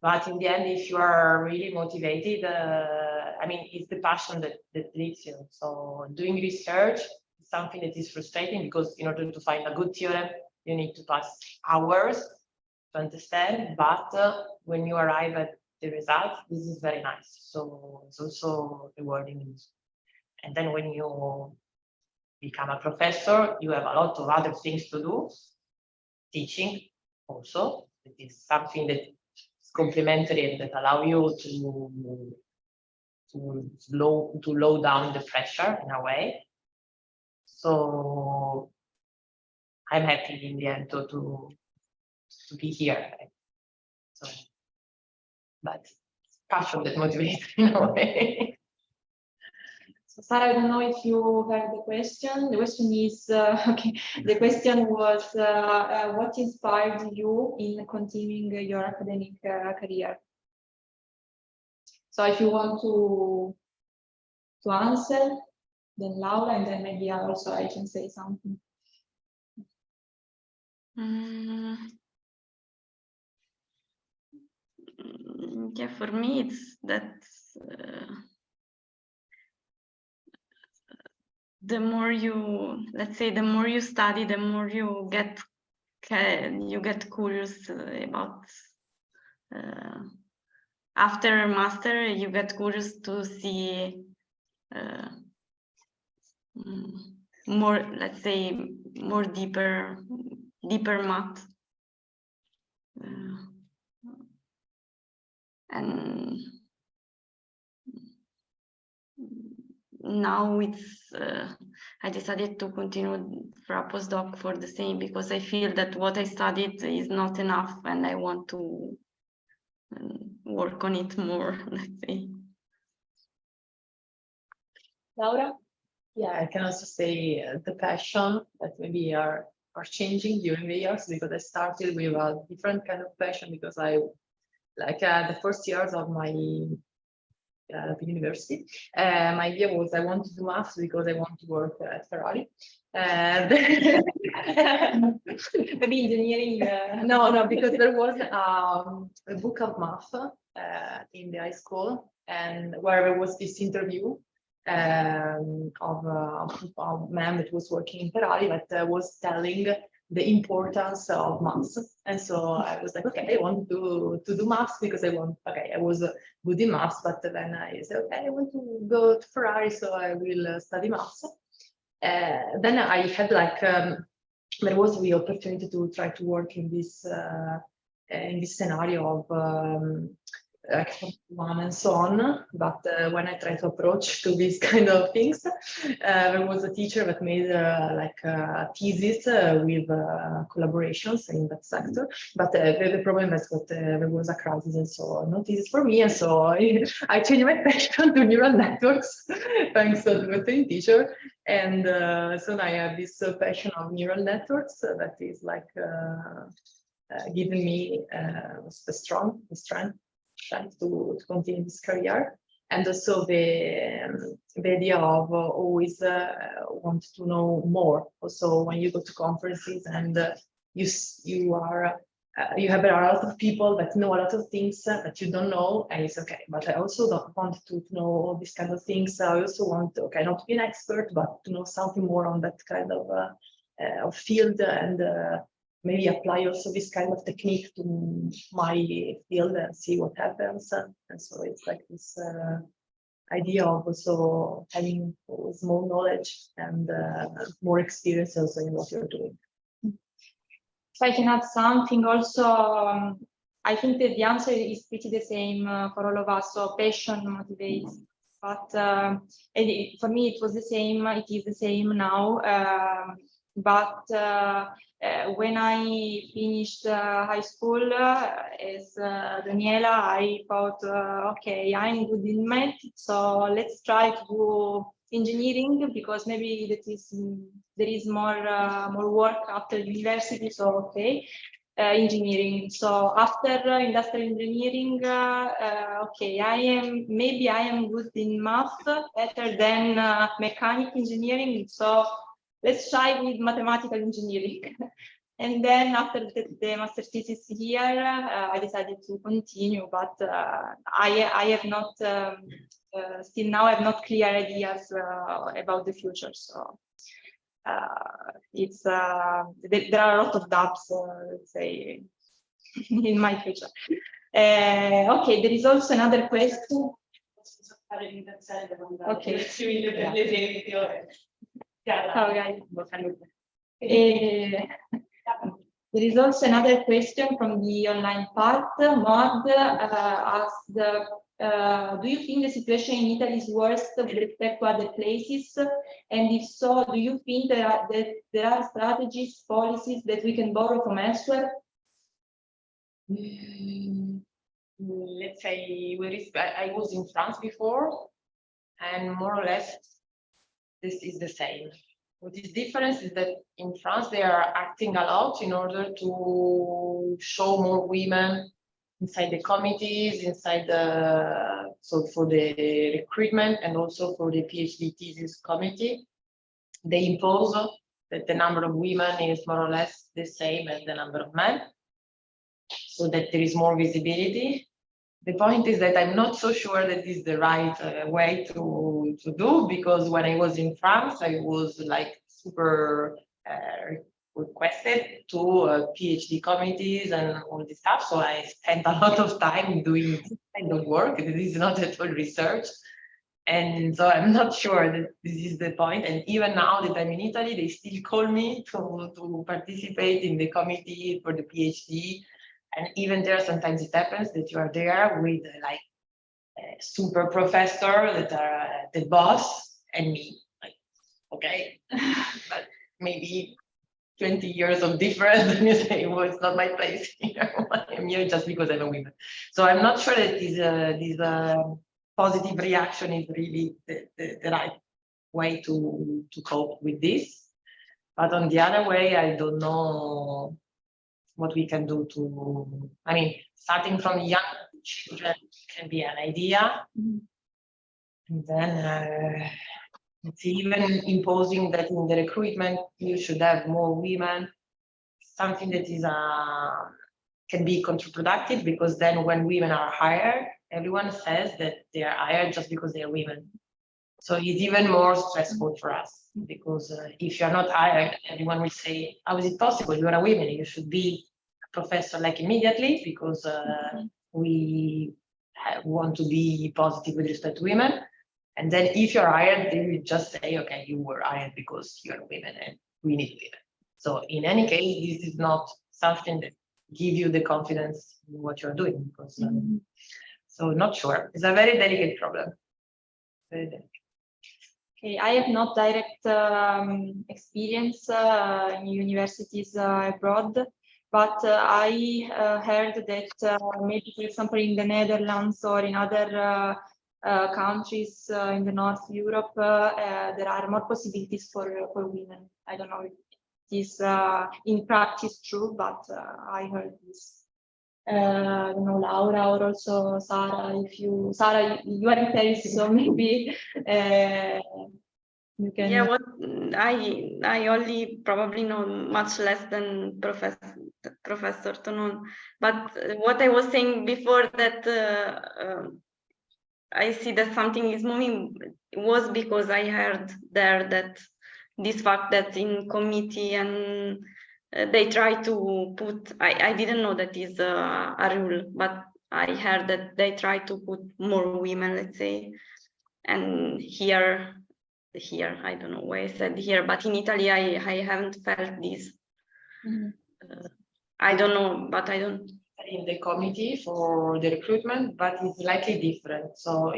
Speaker 2: But in the end, if you are really motivated, I mean, it's the passion that leads you. So doing research is something that is frustrating, because in order to find a good theorem, you need to pass hours to understand. But when you arrive at the result, this is very nice. So it's also rewarding. And then when you become a professor, you have a lot of other things to do. Teaching also, it is something that is complementary and that allow you to low down the pressure in a way. So I'm happy in the end to be here. So, but passion that motivates in a way.
Speaker 1: So Sara, I don't know if you heard the question. The question is, okay, the question was, what inspired you in continuing your academic career? So if you want to answer, then Laura, and then maybe also I can say something.
Speaker 6: Yeah, for me, it's that the more you, let's say, the more you study, the more you get curious about. After master, you get curious to see more, let's say, more deeper math. And now it's I decided to continue for a postdoc for the same, because I feel that what I studied is not enough and I want to work on it more, let's say.
Speaker 1: Laura?
Speaker 5: Yeah, I can also say the passion that maybe are changing during the years, because I started with a different kind of passion, because I like the first years of my university, my idea was I want to do maths because I want to work at Ferrari.
Speaker 1: Maybe engineering?
Speaker 5: No, because there was a book of math in the high school, and where there was this interview of a man that was working in Ferrari, that was telling the importance of maths. And so I was like, okay, I want to do maths because I was good in maths, but then I said, okay, I want to go to Ferrari, so I will study maths. Then I had like, there was the opportunity to try to work in this scenario of like one and so on. But when I try to approach to these kind of things, there was a teacher that made like a thesis with collaborations in that sector. But the problem is that there was a crisis, and so no thesis for me, and so I changed my passion to neural networks thanks to the same teacher. And so now I have this passion of neural networks that is like giving me the strength to continue this career. And also the idea of always want to know more. Also, when you go to conferences and you have a lot of people that know a lot of things that you don't know, and it's okay. But I also don't want to know all these kind of things. I also want, okay, not to be an expert, but to know something more on that kind of field, and maybe apply also this kind of technique to my field and see what happens. And so it's like this idea of also having more knowledge and more experience also in what you're doing.
Speaker 1: If I can add something also, I think that the answer is pretty the same for all of us. So passion motivates, but for me it was the same. It is the same now. But when I finished high school as Daniela, I thought, okay, I'm good in math, so let's try to do engineering, because maybe there is more work after university. So okay, engineering. So after industrial engineering, okay, maybe I am good in math, better than mechanical engineering. So let's try with mathematical engineering. And then after the master thesis here, I decided to continue, but I have not, still now I have not clear ideas about the future. So it's, there are a lot of doubts, let's say, in my future. Okay, there is also another question. Okay. There is also another question from the online part. Mod asked, do you think the situation in Italy is worse with respect to other places? And if so, do you think that there are strategies, policies that we can borrow from elsewhere?
Speaker 2: Let's say, I was in France before, and more or less this is the same. What is different is that in France they are acting a lot in order to show more women inside the committees, inside so for the recruitment and also for the PhD thesis committee. They impose that the number of women is more or less the same as the number of men, so that there is more visibility. The point is that I'm not so sure that this is the right way to do, because when I was in France, I was like super requested to PhD committees and all this stuff. So I spent a lot of time doing this kind of work. This is not at all research. And so I'm not sure that this is the point. And even now that I'm in Italy, they still call me to participate in the committee for the PhD. And even there, sometimes it happens that you are there with like a super professor that are the boss and me. Like, okay, but maybe 20 years of difference, and you say, well, it's not my place here. I'm here just because I'm a woman. So I'm not sure that this positive reaction is really the right way to cope with this. But on the other way, I don't know what we can do to, I mean, starting from young children can be an idea. And then it's even imposing that in the recruitment, you should have more women, something that is can be counterproductive, because then when women are hired, everyone says that they are hired just because they are women. So it's even more stressful for us, because if you're not hired, everyone will say, how is it possible? You are a woman, you should be a professor like immediately, because we want to be positive with respect to women. And then if you're hired, they will just say, okay, you were hired because you're a woman and we need women. So in any case, this is not something that gives you the confidence in what you're doing, because So not sure. It's a very delicate problem. Very delicate.
Speaker 1: Okay, I have not direct experience in universities abroad, but I heard that maybe, for example, in the Netherlands or in other countries in the North Europe, there are more possibilities for women. I don't know if it is in practice true, but I heard this. I don't know, Laura or also Sara, Sara, you are in Paris, so maybe you can.
Speaker 6: Yeah, what I only probably know much less than Professor Tonon, but what I was saying before that I see that something is moving was because I heard there that this fact that in committee and they try to put, I didn't know that is a rule, but I heard that they try to put more women, let's say, and here, I don't know why I said here, but in Italy, I haven't felt this. I don't know, but I don't.
Speaker 2: In the committee for the recruitment, but it's slightly different. So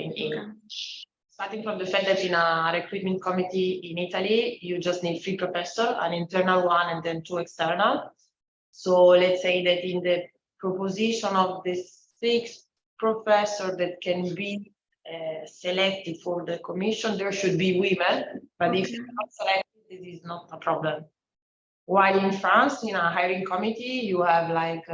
Speaker 2: starting from the fact that in a recruitment committee in Italy, you just need 3 professors, an internal one and then 2 external. So let's say that in the proposition of the 6 professors that can be selected for the commission, there should be women, but if you're not selected, this is not a problem. While in France, in a hiring committee, you have like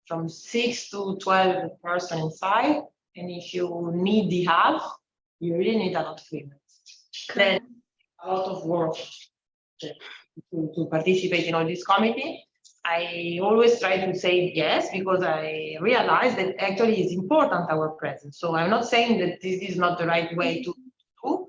Speaker 2: from 6 to 12 person inside, and if you need the half, you really need a lot of women. Then a lot of work to participate in all this committee. I always try to say yes, because I realize that actually it's important our presence. So I'm not saying that this is not the right way to do.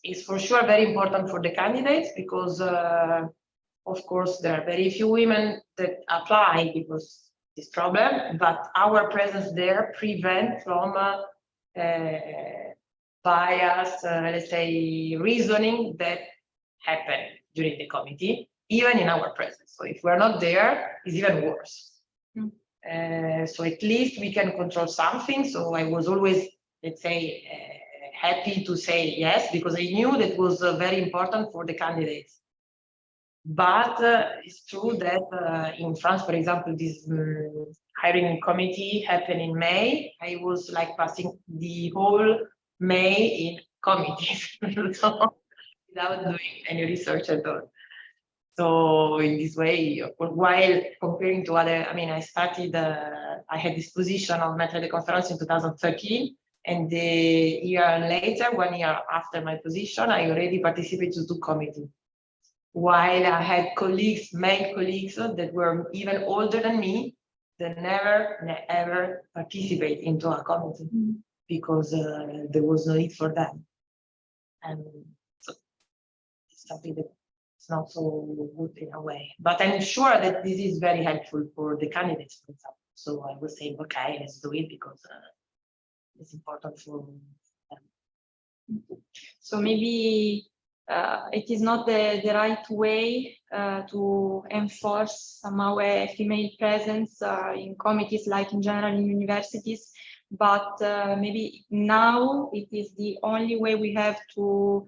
Speaker 2: It's for sure very important for the candidates, because of course there are very few women that apply because this problem, but our presence there prevent from bias, let's say, reasoning that happen during the committee, even in our presence. So if we're not there, it's even worse. So at least we can control something. So I was always, let's say, happy to say yes, because I knew that was very important for the candidates. But it's true that in France, for example, this hiring committee happened in May. I was like passing the whole May in committees, so without doing any research at all. So in this way, while comparing to other, I mean, I started, I had this position of Maître de Conférence in 2013, and the year later, 1 year after my position, I already participated to 2 committees. While I had colleagues, male colleagues that were even older than me, that never ever participate into a committee because there was no need for them. And so it's something that it's not so good in a way. But I'm sure that this is very helpful for the candidates, for example. So I was saying, okay, let's do it because it's important for them.
Speaker 1: So maybe it is not the right way to enforce somehow a female presence in committees like in general in universities, but maybe now it is the only way we have to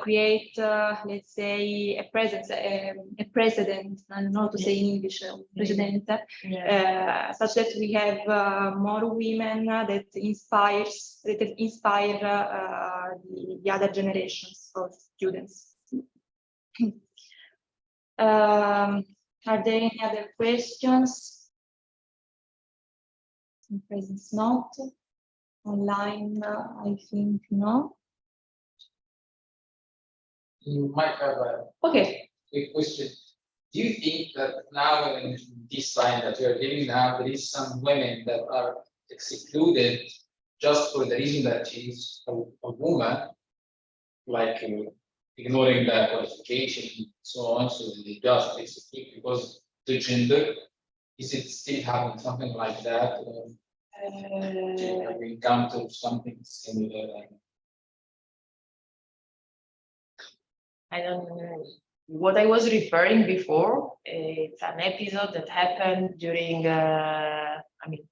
Speaker 1: create, let's say, a presence, a precedent, I don't know how to say in English, precedent, such that we have more women that inspire the other generations of students. Are there any other questions? In presence, not. Online, I think no.
Speaker 8: You might have a quick question. Do you think that now in this time that we are living now, there is some women that are excluded just for the reason that she's a woman, like ignoring the qualification and so on, so they just exclude because the gender? Is it still happening, something like that? Have we encountered something similar?
Speaker 2: I don't know. What I was referring before, it's an episode that happened during, I mean,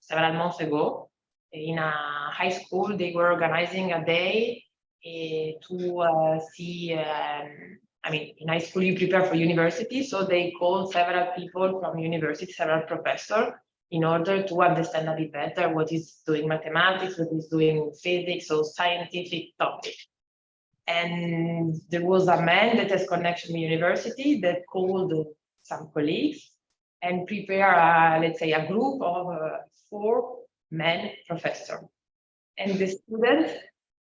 Speaker 2: several months ago. In a high school, they were organizing a day to see, I mean, in high school you prepare for university, so they called several people from university, several professors, in order to understand a bit better what is doing mathematics, what is doing physics, so scientific topic. And there was a man that has connection with university that called some colleagues and prepare, let's say, a group of 4 men professors. And the students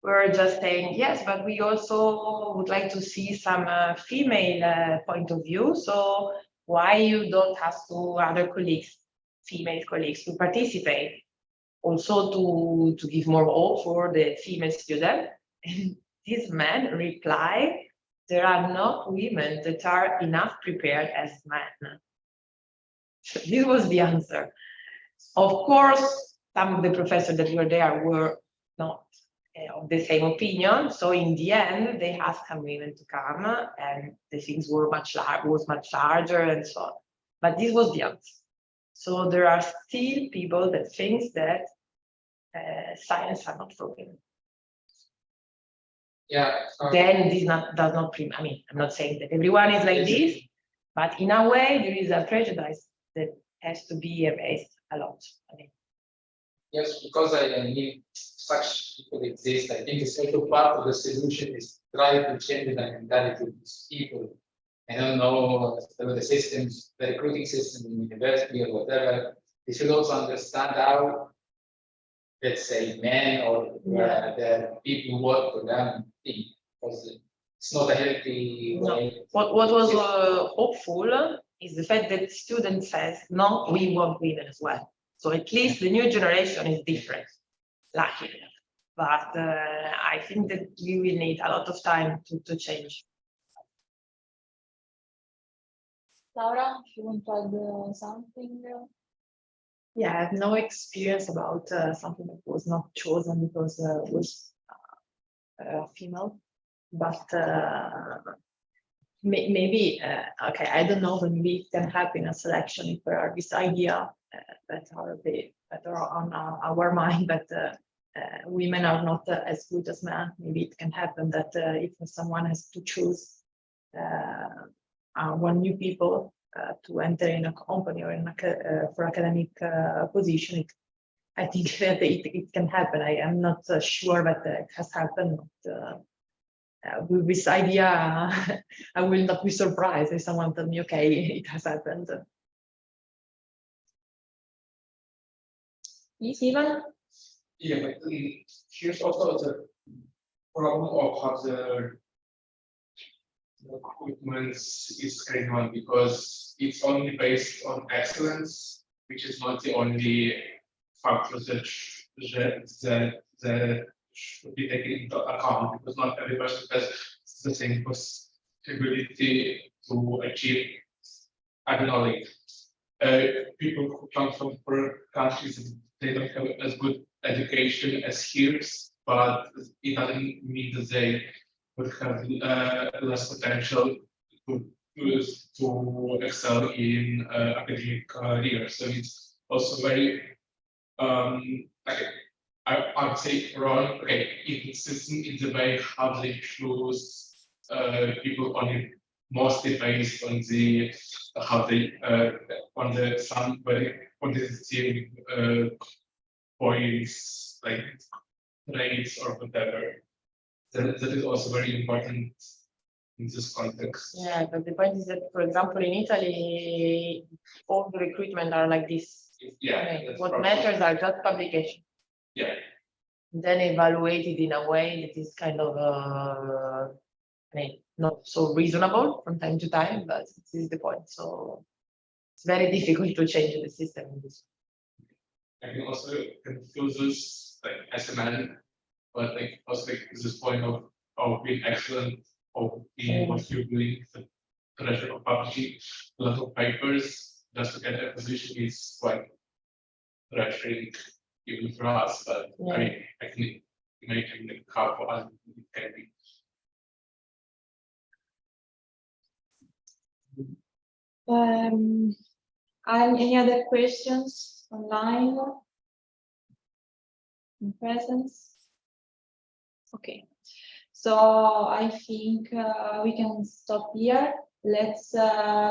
Speaker 2: were just saying, yes, but we also would like to see some female point of view. So why you don't ask to other colleagues, female colleagues, to participate? Also to give more hope for the female student. And this man replied, there are not women that are enough prepared as men. So this was the answer. Of course, some of the professors that were there were not of the same opinion. So in the end, they asked some women to come, and the things were much larger and so on. But this was the answer. So there are still people that think that science are not for women.
Speaker 8: Yeah.
Speaker 2: Then this does not. I mean, I'm not saying that everyone is like this, but in a way there is a prejudice that has to be erased a lot. I mean.
Speaker 8: Yes, because I mean, such people exist. I think it's also part of the solution is try to change the mentality of these people. I don't know the systems, the recruiting system in university or whatever. They should also understand how, let's say, men or the people who work for them think, because it's not a healthy way.
Speaker 2: What was hopeful is the fact that the student says, no, we want women as well. So at least the new generation is different, luckily. But I think that we will need a lot of time to change.
Speaker 1: Laura, if you want to add something?
Speaker 5: Yeah, I have no experience about something that was not chosen because it was female, but maybe, okay, I don't know, but maybe it can happen a selection if there are this idea that are on our mind that women are not as good as men. Maybe it can happen that if someone has to choose one new people to enter in a company or in for academic position, I think that it can happen. I am not sure that it has happened. But, with this idea, I will not be surprised if someone tells me, okay, it has happened.
Speaker 1: Stephen?
Speaker 7: Yeah, but here's also the problem of how the recruitment is carried on, because it's only based on excellence, which is not the only factor that should be taken into account, because not every person has the same possibility to achieve. I don't know, like people who come from poor countries, they don't have as good education as here, but it doesn't mean that they would have less potential to excel in academic career. So it's also very I would say wrong. Okay, inconsistent in the way how they choose people only mostly based on the how they on the some very quantitative points like rates or whatever. That is also very important in this context.
Speaker 2: Yeah, but the point is that, for example, in Italy, all the recruitment are like this.
Speaker 7: Yeah.
Speaker 2: What matters are just publication.
Speaker 7: Yeah.
Speaker 2: Then evaluated in a way that is kind of I mean, not so reasonable from time to time, but this is the point. So it's very difficult to change the system in this.
Speaker 7: I can also confuse this like as a man, but like also like this point of being excellent, of being what you're doing, the pressure of publishing a lot of papers just to get a position is quite pressuring even for us. But I mean, I can imagine how for us it can be.
Speaker 1: Any other questions online? in presence. Okay, so I think we can stop here. Let's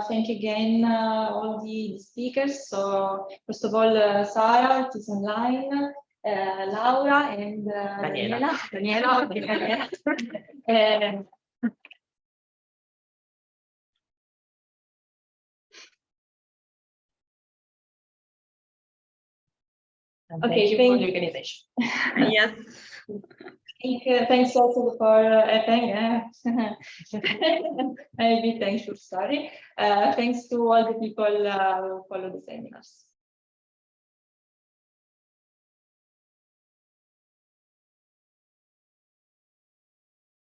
Speaker 1: thank again all the speakers. So first of all, Sara, it is online, Laura, and Daniela. Okay,
Speaker 5: thank you for the organization.
Speaker 1: Yes. Thanks also for I'll be thankful, sorry. Thanks to all the people who follow the seminars.